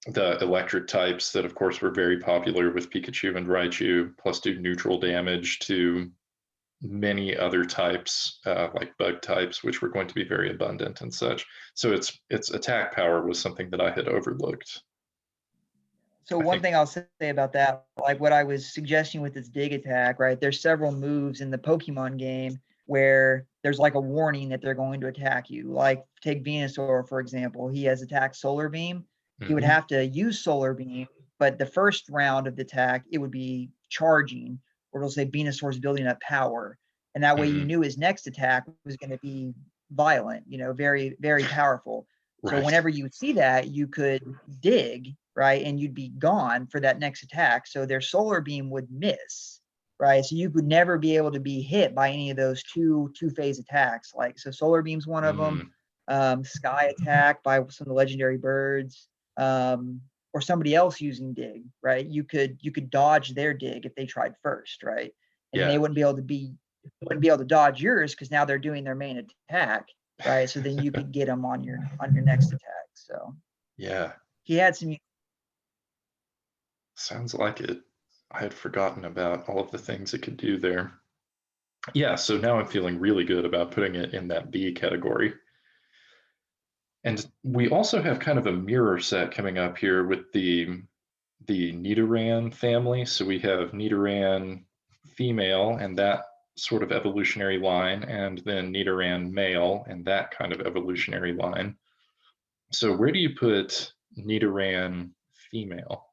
the electric types that, of course, were very popular with Pikachu and Raichu, plus do neutral damage to many other types, like bug types, which were going to be very abundant and such. So its attack power was something that I had overlooked. So I one think, thing I'll say about that, like what I was suggesting with this dig attack, right? There's several moves in the Pokemon game where there's like a warning that they're going to attack you. Like take Venusaur, for example. He has attacked Solar Beam. He would have to use Solar Beam, but the first round of the attack, it would be charging, or it'll say Venusaur's building up power. And that way you knew his next attack was going to be violent, very, very powerful. So right. whenever you would see that, you could dig, right? And you'd be gone for that next attack. So their solar beam would miss, right? So you could never be able to be hit by any of those two-phase attacks. Like, so solar beam's one of them. Sky attack by some of the legendary birds, or somebody else using dig, right? You could dodge their dig if they tried first, right? And Yeah. they wouldn't be able to dodge yours because now they're doing their main attack, right? So then you could get them on your next attack. So Yeah. he had some. Sounds like it. I had forgotten about all of the things it could do there. Yeah, so now I'm feeling really good about putting it in that B category. And we also have kind of a mirror set coming up here with the Nidoran family. So we have Nidoran female and that sort of evolutionary line, and then Nidoran male and that kind of evolutionary line. So where do you put Nidoran female?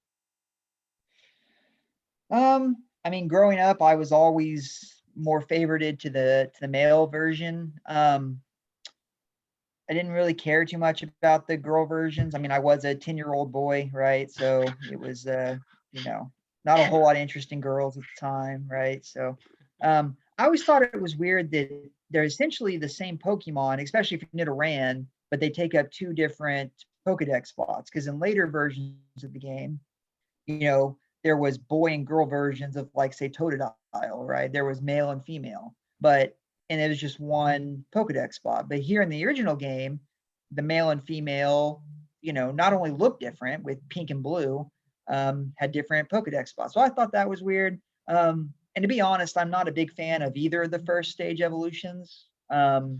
I mean, growing up, I was always more favorited to the male version. I didn't really care too much about the girl versions. I mean, I was a 10-year-old boy, right? So it was, not a whole lot of interesting girls at the time, right? So I always thought it was weird that they're essentially the same Pokemon, especially if you're Nidoran, but they take up two different Pokedex spots. Because in later versions of the game, there was boy and girl versions of, like, say, Totodile, right? There was male and female, and it was just one Pokedex spot. But here in the original game, the male and female, not only looked different with pink and blue, had different Pokedex spots. So I thought that was weird. And to be honest, I'm not a big fan of either of the first stage evolutions. But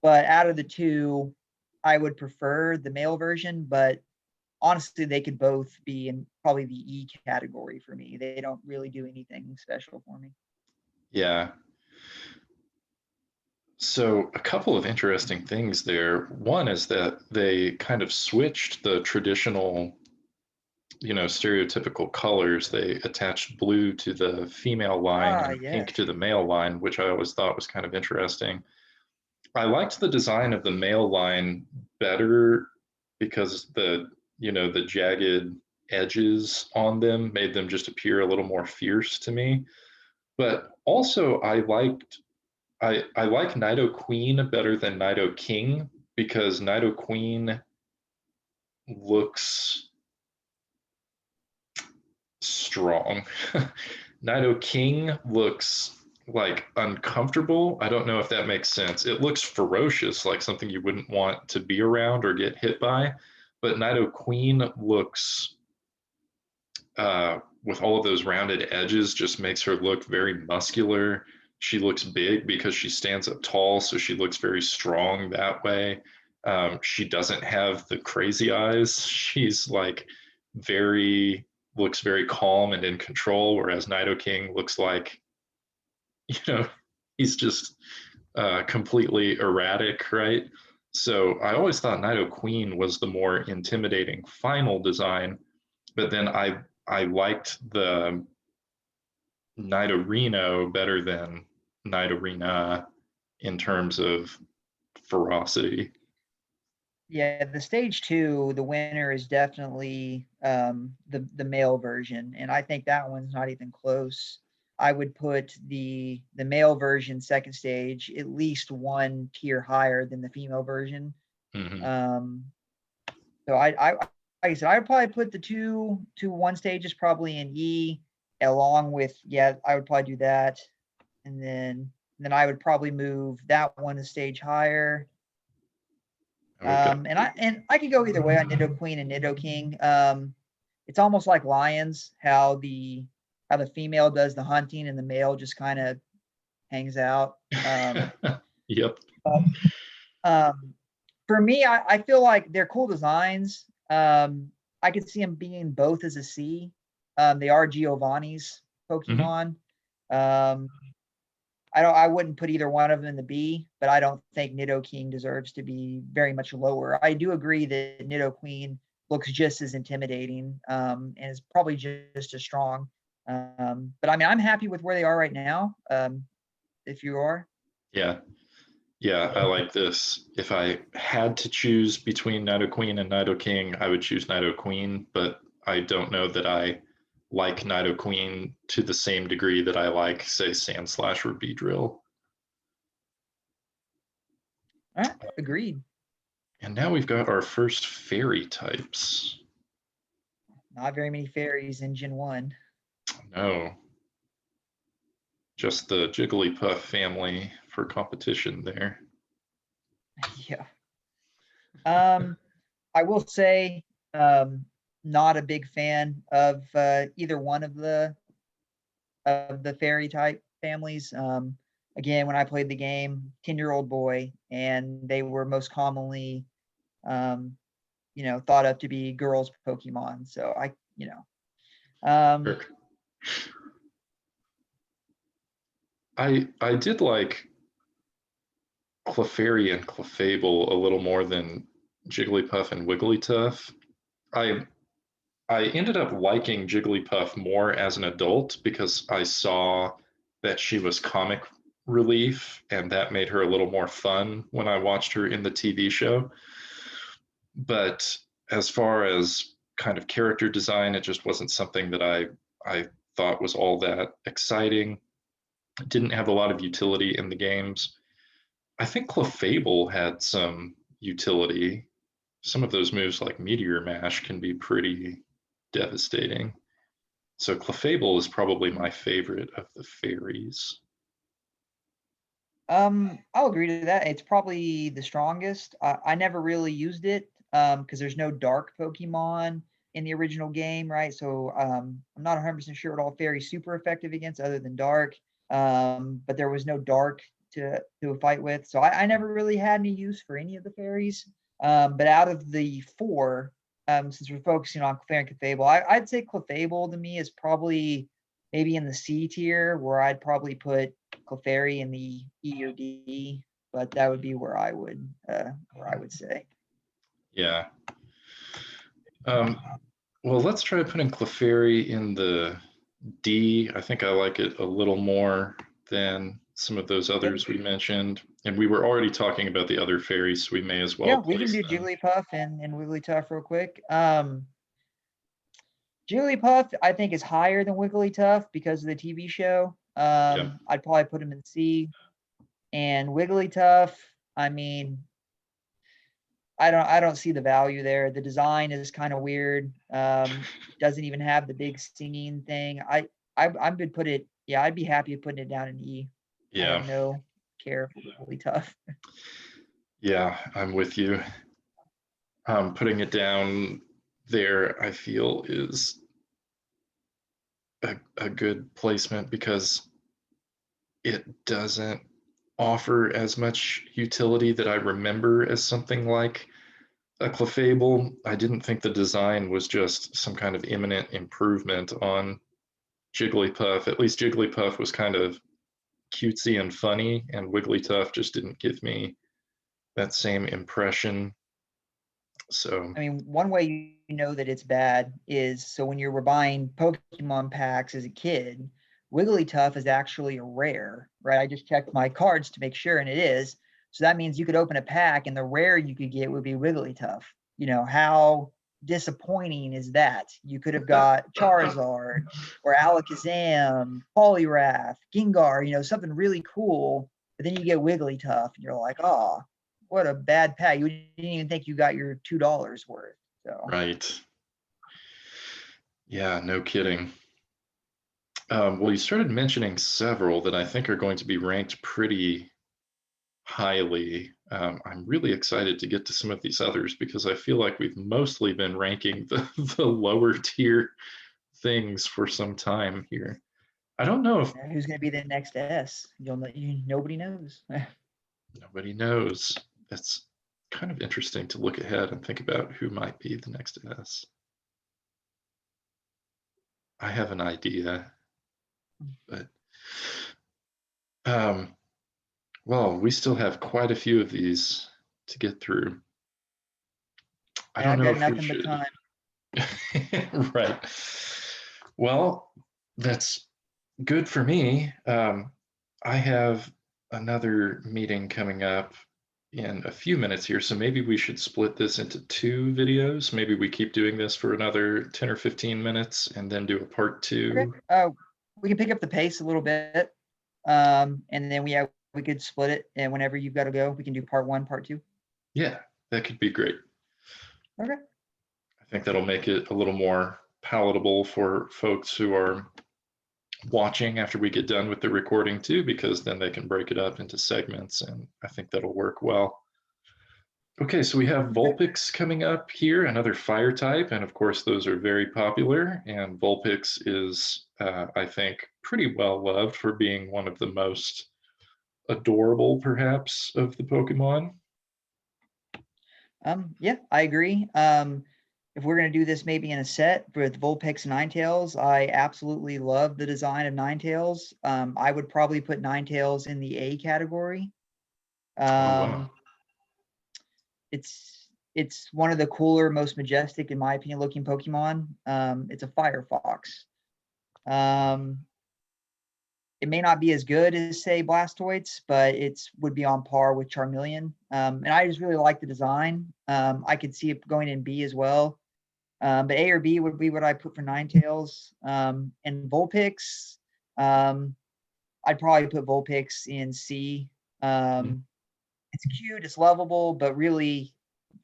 out of the two, I would prefer the male version, but honestly, they could both be in probably the E category for me. They don't really do anything special for me. Yeah. So a couple of interesting things there. One is that they kind of switched the traditional, stereotypical colors. They attached blue to the female line and pink Yes. to the male line, which I always thought was kind of interesting. I liked the design of the male line better because the jagged edges on them made them just appear a little more fierce to me. But also I like Nido Queen better than Nido King because Nido Queen looks strong. Nido King looks like uncomfortable. I don't know if that makes sense. It looks ferocious, like something you wouldn't want to be around or get hit by. But Nido Queen looks, with all of those rounded edges, just makes her look very muscular. She looks big because she stands up tall, so she looks very strong that way. She doesn't have the crazy eyes. She's like looks very calm and in control, whereas Nido King looks like, you know, he's just completely erratic, right? So I always thought Nidoqueen was the more intimidating final design, but then I liked the Nidorino better than Nidorina in terms of ferocity. Yeah, the stage 2, the winner is definitely the male version, and I think that one's not even close. I would put the male version second stage at least one tier higher than the female version. Mm-hmm. Um, so I like I said, I would probably put the 2-1 stages probably in E, along with, yeah, I would probably do that, and then I would probably move that one a stage higher. Okay. And I could go either way on Nidoqueen and Nidoking. It's almost like lions, how the female does the hunting and the male just kind of hangs out. Yep. But, for me, I feel like they're cool designs. I could see them being both as a C. They are Giovanni's Mm-hmm. Pokemon. Um, I wouldn't put either one of them in the B, but I don't think Nidoking deserves to be very much lower. I do agree that Nidoqueen looks just as intimidating, and is probably just as strong. But I mean, I'm happy with where they are right now. If you are. Yeah. Yeah, I like this. If I had to choose between Nidoqueen and Nidoking, I would choose Nidoqueen, but I don't know that I like Nidoqueen to the same degree that I like, say, Sandslash or Beedrill. All right, agreed. And now we've got our first fairy types. Not very many fairies in Gen 1. No, just the Jigglypuff family for competition there. Yeah. I will say, not a big fan of either one of the fairy type families. Again, when I played the game, 10-year-old boy, and they were most commonly, um, thought of to be girls' Pokemon. So um, Sure. I did like Clefairy and Clefable a little more than Jigglypuff and Wigglytuff. I I ended up liking Jigglypuff more as an adult because I saw that she was comic relief, and that made her a little more fun when I watched her in the TV show. But as far as kind of character design, it just wasn't something that I thought was all that exciting. It didn't have a lot of utility in the games. I think Clefable had some utility. Some of those moves like Meteor Mash can be pretty devastating. So Clefable is probably my favorite of the fairies. I'll agree to that. It's probably the strongest. I never really used it because there's no dark Pokemon in the original game, right? So I'm not 100% sure what all fairies super effective against other than dark. But there was no dark to fight with, so I never really had any use for any of the fairies. But out of the four, since we're focusing on Clefairy and Clefable, I'd say Clefable to me is probably maybe in the C tier, where I'd probably put Clefairy in the E or D, but that would be where I would say. Yeah. Um, well, let's try putting Clefairy in the D. I think I like it a little more than some of those Yep. others we mentioned. And we were already talking about the other fairies, so we may as Yeah, well we can place do them. Jigglypuff and Wigglytuff real quick. Jigglypuff, I think, is higher than Wigglytuff because of the TV show. Yeah. I'd probably put him in C. And Wigglytuff, I mean, I don't see the value there. The design is kind of weird. Doesn't even have the big singing thing. I would put it. Yeah, I'd be happy putting it down in E. I Yeah. have no care for Wigglytuff. Yeah, I'm with you. Putting it down there, I feel, is a good placement because it doesn't offer as much utility that I remember as something like a Clefable. I didn't think the design was just some kind of imminent improvement on Jigglypuff. At least Jigglypuff was kind of cutesy and funny, and Wigglytuff just didn't give me that same impression. So I mean, one way you know that it's bad is so when you were buying Pokemon packs as a kid, Wigglytuff is actually a rare, right? I just checked my cards to make sure, and it is. So that means you could open a pack, and the rare you could get would be Wigglytuff. You know, how disappointing is that? You could have got Charizard or AlaKAHamm, Poliwrath, Gengar, you know, something really cool, but then you get Wigglytuff, and you're like, oh, what a bad pack. You didn't even think you got your $2 worth. So right. Yeah, no kidding. Well, you started mentioning several that I think are going to be ranked pretty highly. I'm really excited to get to some of these others because I feel like we've mostly been ranking the lower tier things for some time here. I don't know if who's going to be the next S? Nobody knows. nobody knows. It's kind of interesting to look ahead and think about who might be the next S. I have an idea, but well, we still have quite a few of these to get through. I Yeah, don't I've know got if we nothing but should. time. Right. Well, that's good for me. I have another meeting coming up in a few minutes here, so maybe we should split this into 2 videos. Maybe we keep doing this for another 10 or 15 minutes and then do a part Okay. 2. We can pick up the pace a little bit. And then we could split it. And whenever you've got to go, we can do part 1, part 2. Yeah, that could be great. Okay. I think that'll make it a little more palatable for folks who are watching after we get done with the recording too, because then they can break it up into segments, and I think that'll work well. Okay, so we have Vulpix coming up here, another fire type, and of course those are very popular, and Vulpix is, I think, pretty well loved for being one of the most adorable, perhaps, of the Pokemon. Yeah, I agree. If we're going to do this maybe in a set with Vulpix and Ninetales, I absolutely love the design of Ninetales. I would probably put Ninetales in the A category. Oh, wow. It's one of the cooler, most majestic, in my opinion, looking Pokemon. It's a Firefox. It may not be as good as, say, Blastoise, but it's would be on par with Charmeleon. And I just really like the design. I could see it going in B as well. But A or B would be what I put for Ninetales. And Vulpix, I'd probably put Vulpix in C. It's cute, it's lovable, but really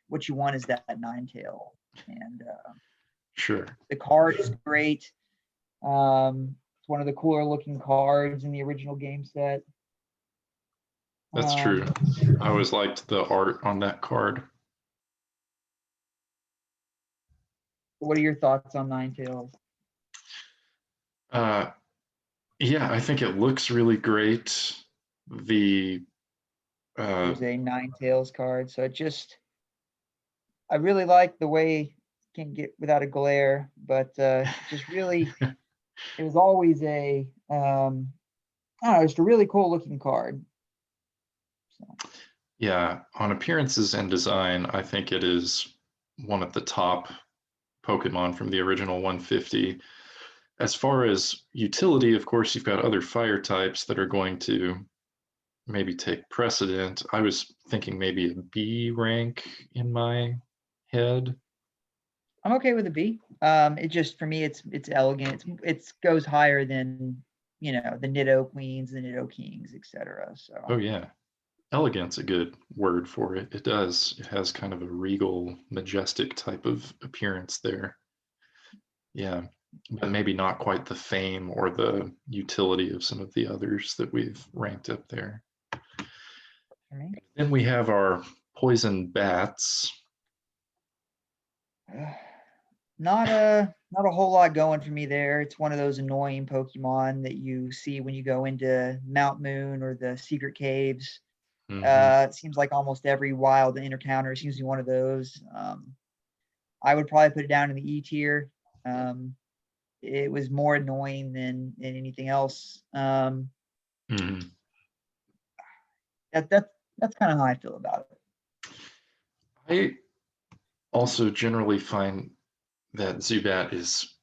what you want is that Ninetale. And Sure. the card is great. It's one of the cooler looking cards in the original game set. That's true. I always liked the art on that card. What are your thoughts on Ninetales? Yeah, I think it looks really great. The There's a Ninetales card, so I really like the way can't get without a glare, but just really it was always a I don't know, it's a really cool looking card. So. Yeah, on appearances and design, I think it is one of the top Pokemon from the original 150. As far as utility, of course, you've got other fire types that are going to maybe take precedent. I was thinking maybe a B rank in my head. I'm okay with a B. It just for me, it's elegant. It goes higher than the Nidoqueens, the Nidokings, etc. So. Oh yeah, elegant's a good word for it. It does. It has kind of a regal, majestic type of appearance there. Yeah, but maybe not quite the fame or the utility of some of the others that we've ranked up there. Then we have our poison bats. Not a whole lot going for me there. It's one of those annoying Pokemon that you see when you go into Mount Moon or the secret caves. It seems like almost every wild encounter seems to be one of those. I would probably put it down in the E tier. It was more annoying than anything else. That's kind of how I feel about it. I also generally find that Zubat is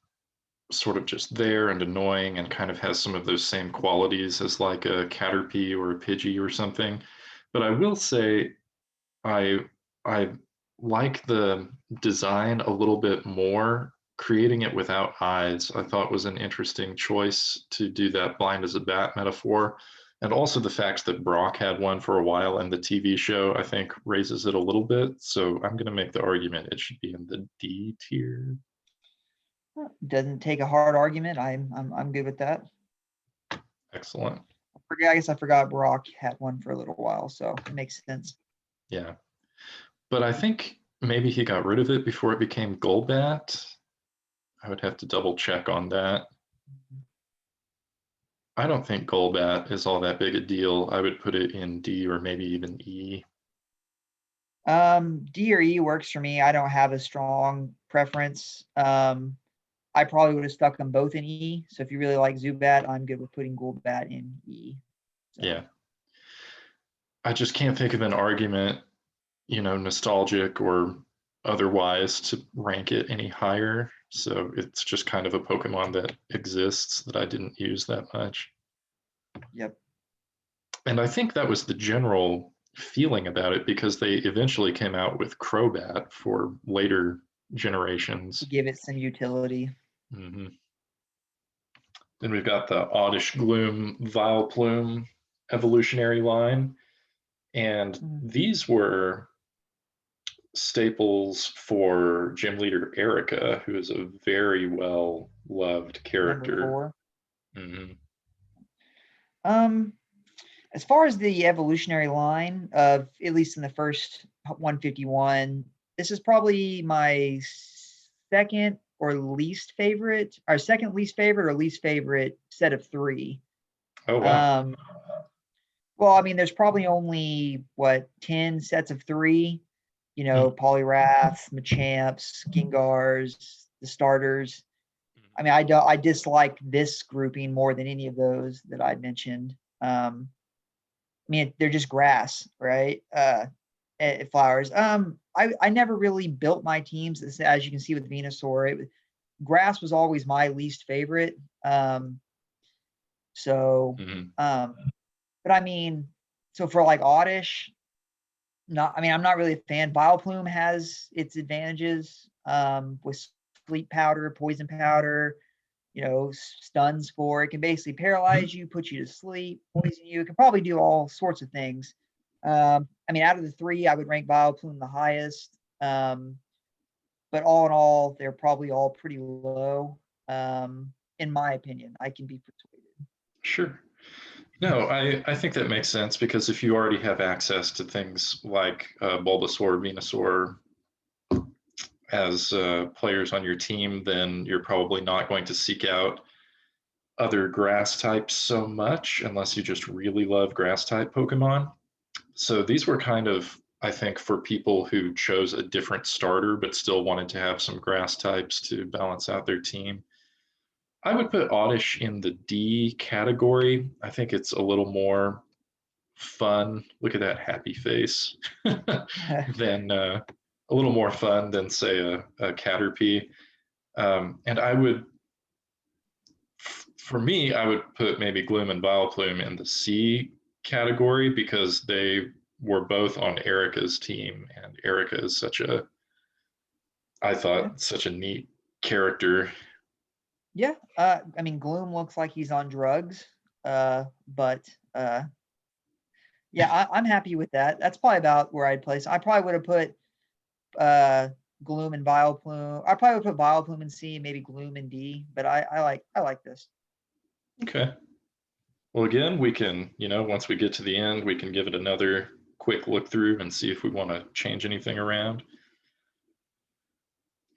sort of just there and annoying and kind of has some of those same qualities as like a Caterpie or a Pidgey or something. But I will say I I like the design a little bit more. Creating it without eyes, I thought was an interesting choice to do that blind as a bat metaphor. And also the fact that Brock had one for a while in the TV show, I think raises it a little bit. So I'm going to make the argument it should be in the D tier. Doesn't take a hard argument. I'm good with that. Excellent. I guess I forgot Brock had one for a little while, so it makes sense. Yeah. But I think maybe he got rid of it before it became Golbat. I would have to double check on that. I don't think Golbat is all that big a deal. I would put it in D or maybe even E. D or E works for me. I don't have a strong preference. I probably would have stuck them both in E. So if you really like Zubat, I'm good with putting Golbat in E. So. Yeah. I just can't think of an argument, nostalgic or otherwise, to rank it any higher. So it's just kind of a Pokemon that exists that I didn't use that much. Yep. And I think that was the general feeling about it because they eventually came out with Crobat for later generations. To give it some utility. Mm-hmm. Then we've got the Oddish Gloom Vileplume evolutionary line. And these were staples for gym leader Erica, who is a very well loved character. Number 4. Mm-hmm. As far as the evolutionary line of, at least in the first 151, this is probably my second least favorite or least favorite set of 3. Oh, wow. Well, I mean, there's probably only 10 sets of 3, Poliwraths, Machamps, Gengars, the starters. I mean, I dislike this grouping more than any of those that I mentioned. I mean, they're just grass, right? Flowers. I never really built my teams, as you can see with Venusaur. Grass was always my least favorite. But I mean, so for like Oddish, I'm not really a fan. Vileplume has its advantages with sleep powder, poison powder, stun spore. It can basically paralyze you, put you to sleep, poison you. It can probably do all sorts of things. I mean, out of the 3, I would rank Vileplume the highest. But all in all, they're probably all pretty low, in my opinion. I can be persuaded. Sure. No, I think that makes sense because if you already have access to things like Bulbasaur, Venusaur as players on your team, then you're probably not going to seek out other grass types so much unless you just really love grass type Pokemon. So these were kind of, I think, for people who chose a different starter but still wanted to have some grass types to balance out their team. I would put Oddish in the D category. I think it's a little more fun. Look at that happy face. than a little more fun than, say, a Caterpie. And I would, for me, I would put maybe Gloom and Vileplume in the C category because they were both on Erica's team, and Erica is I thought, such a neat character. Yeah, I mean, Gloom looks like he's on drugs, but yeah, I'm happy with that. That's probably about where I'd place. I probably would have put Gloom and Vileplume. I probably would put Vileplume in C, maybe Gloom in D. But I like this. Okay. Well, again, we can, once we get to the end, we can give it another quick look through and see if we want to change anything around.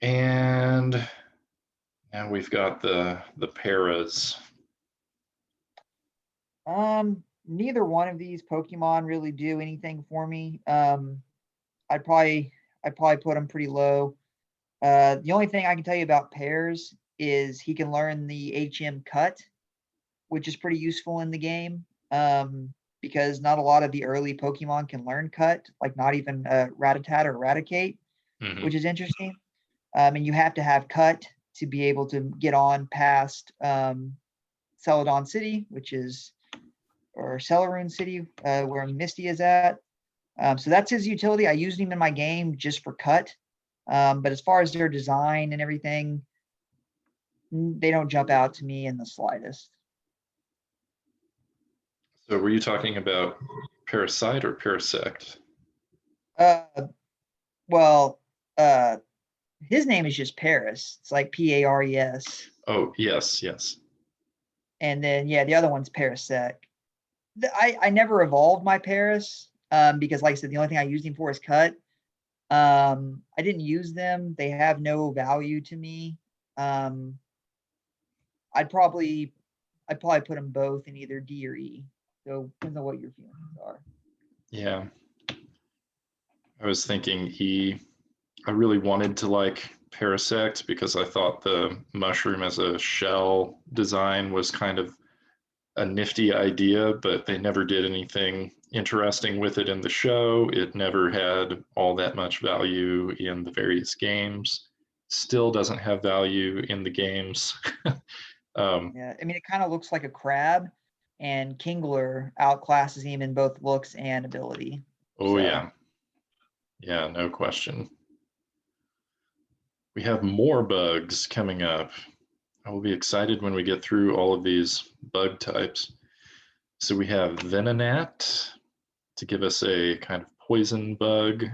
And now we've got the paras. Neither one of these Pokemon really do anything for me. I'd probably put them pretty low. The only thing I can tell you about Pears is he can learn the HM cut, which is pretty useful in the game. because not a lot of the early Pokemon can learn Cut, like not even Rattata or Raticate, which is interesting. And you have to have Cut to be able to get on past Celadon City, or Celarune City, where Misty is at. So that's his utility. I used him in my game just for Cut. But as far as their design and everything, they don't jump out to me in the slightest. So were you talking about Parasite or Parasect? Well, his name is just Paris. It's like Pares. Oh, yes, yes. And then, yeah, the other one's Parasect. I never evolved my Paris because, like I said, the only thing I used him for is Cut. I didn't use them. They have no value to me. I'd probably put them both in either D or E. So depends on what your feelings are. Yeah. I was thinking E. I really wanted to like Parasect because I thought the mushroom as a shell design was kind of a nifty idea, but they never did anything interesting with it in the show. It never had all that much value in the various games. Still doesn't have value in the games. Yeah, I mean, it kind of looks like a crab, and Kingler outclasses him in both looks and ability. Oh, So. yeah. Yeah, no question. We have more bugs coming up. I will be excited when we get through all of these bug types. So we have Venonat to give us a kind of poison bug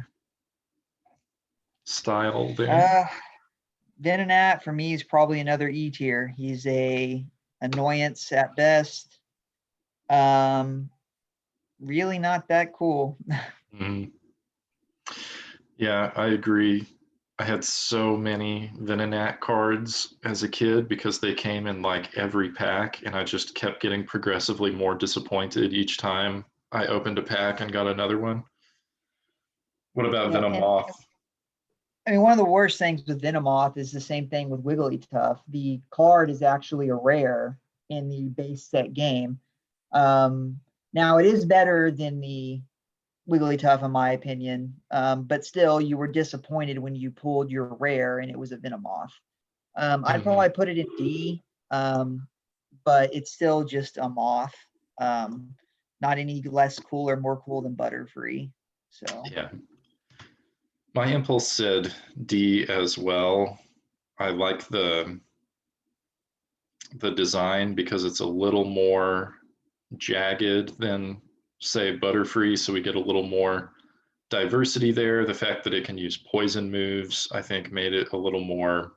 style there. Venonat for me is probably another E tier. He's a annoyance at best. Really not that cool. Mm-hmm. Yeah, I agree. I had so many Venonat cards as a kid because they came in like every pack, and I just kept getting progressively more disappointed each time I opened a pack and got another one. What about Yeah, Venomoth? I mean, one of the worst things with Venomoth is the same thing with Wigglytuff. The card is actually a rare in the base set game. Now, it is better than the Wigglytuff, in my opinion, but still, you were disappointed when you pulled your rare and it was a Venomoth. I'd probably put it in D, but it's still just a moth. Not any less cool or more cool than Butterfree. So Yeah. My impulse said D as well. I like the design because it's a little more jagged than say Butterfree, so we get a little more diversity there. The fact that it can use poison moves, I think, made it a little more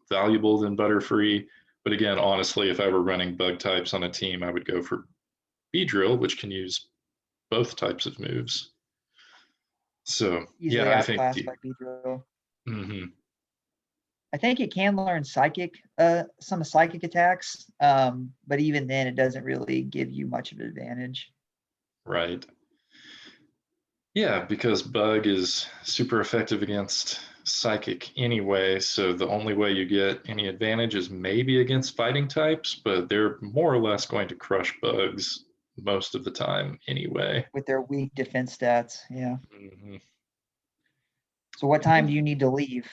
valuable than Butterfree. But again, honestly, if I were running bug types on a team, I would go for Beedrill, which can use both types of moves. So easily yeah, I think outclassed by Beedrill. Mm-hmm. I think it can learn psychic, some psychic attacks, but even then, it doesn't really give you much of an advantage. Right. Yeah, because Bug is super effective against Psychic anyway, so the only way you get any advantage is maybe against fighting types, but they're more or less going to crush Bugs most of the time anyway. With their weak defense stats, yeah. Mm-hmm. So what time do you need to leave?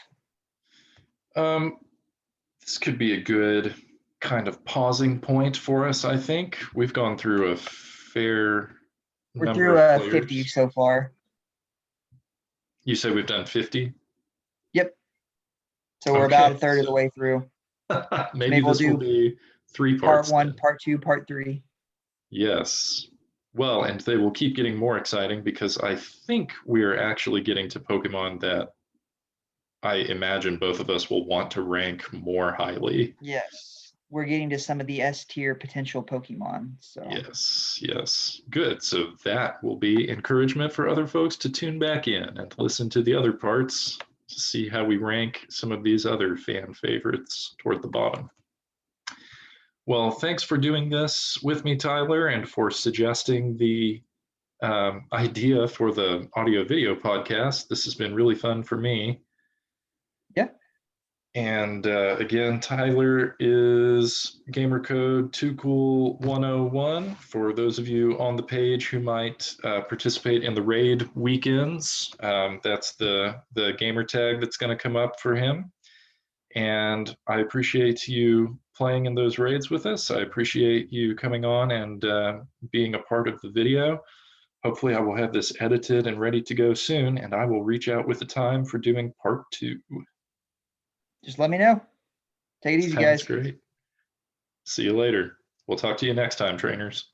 This could be a good kind of pausing point for us, I think. We've gone through a fair We're number through of 50 players. so far. You say we've done 50? Yep. So we're Okay, about a third of the way through. maybe we'll this will do be 3 part parts. one, then. part two, part three. Yes. Well, and they will keep getting more exciting because I think we're actually getting to Pokemon that I imagine both of us will want to rank more highly. Yes. We're getting to some of the S tier potential Pokemon. So Yes, yes. Good. So that will be encouragement for other folks to tune back in and listen to the other parts to see how we rank some of these other fan favorites toward the bottom. Well, thanks for doing this with me, Tyler, and for suggesting the idea for the audio video podcast. This has been really fun for me. yeah. And again, Tyler is gamer code ToCool101 for those of you on the page who might participate in the raid weekends. That's the gamer tag that's going to come up for him. And I appreciate you playing in those raids with us. I appreciate you coming on and being a part of the video. Hopefully I will have this edited and ready to go soon, and I will reach out with the time for doing part 2. Just let me know. Take it easy, guys. Sounds great. See you later. We'll talk to you next time, trainers.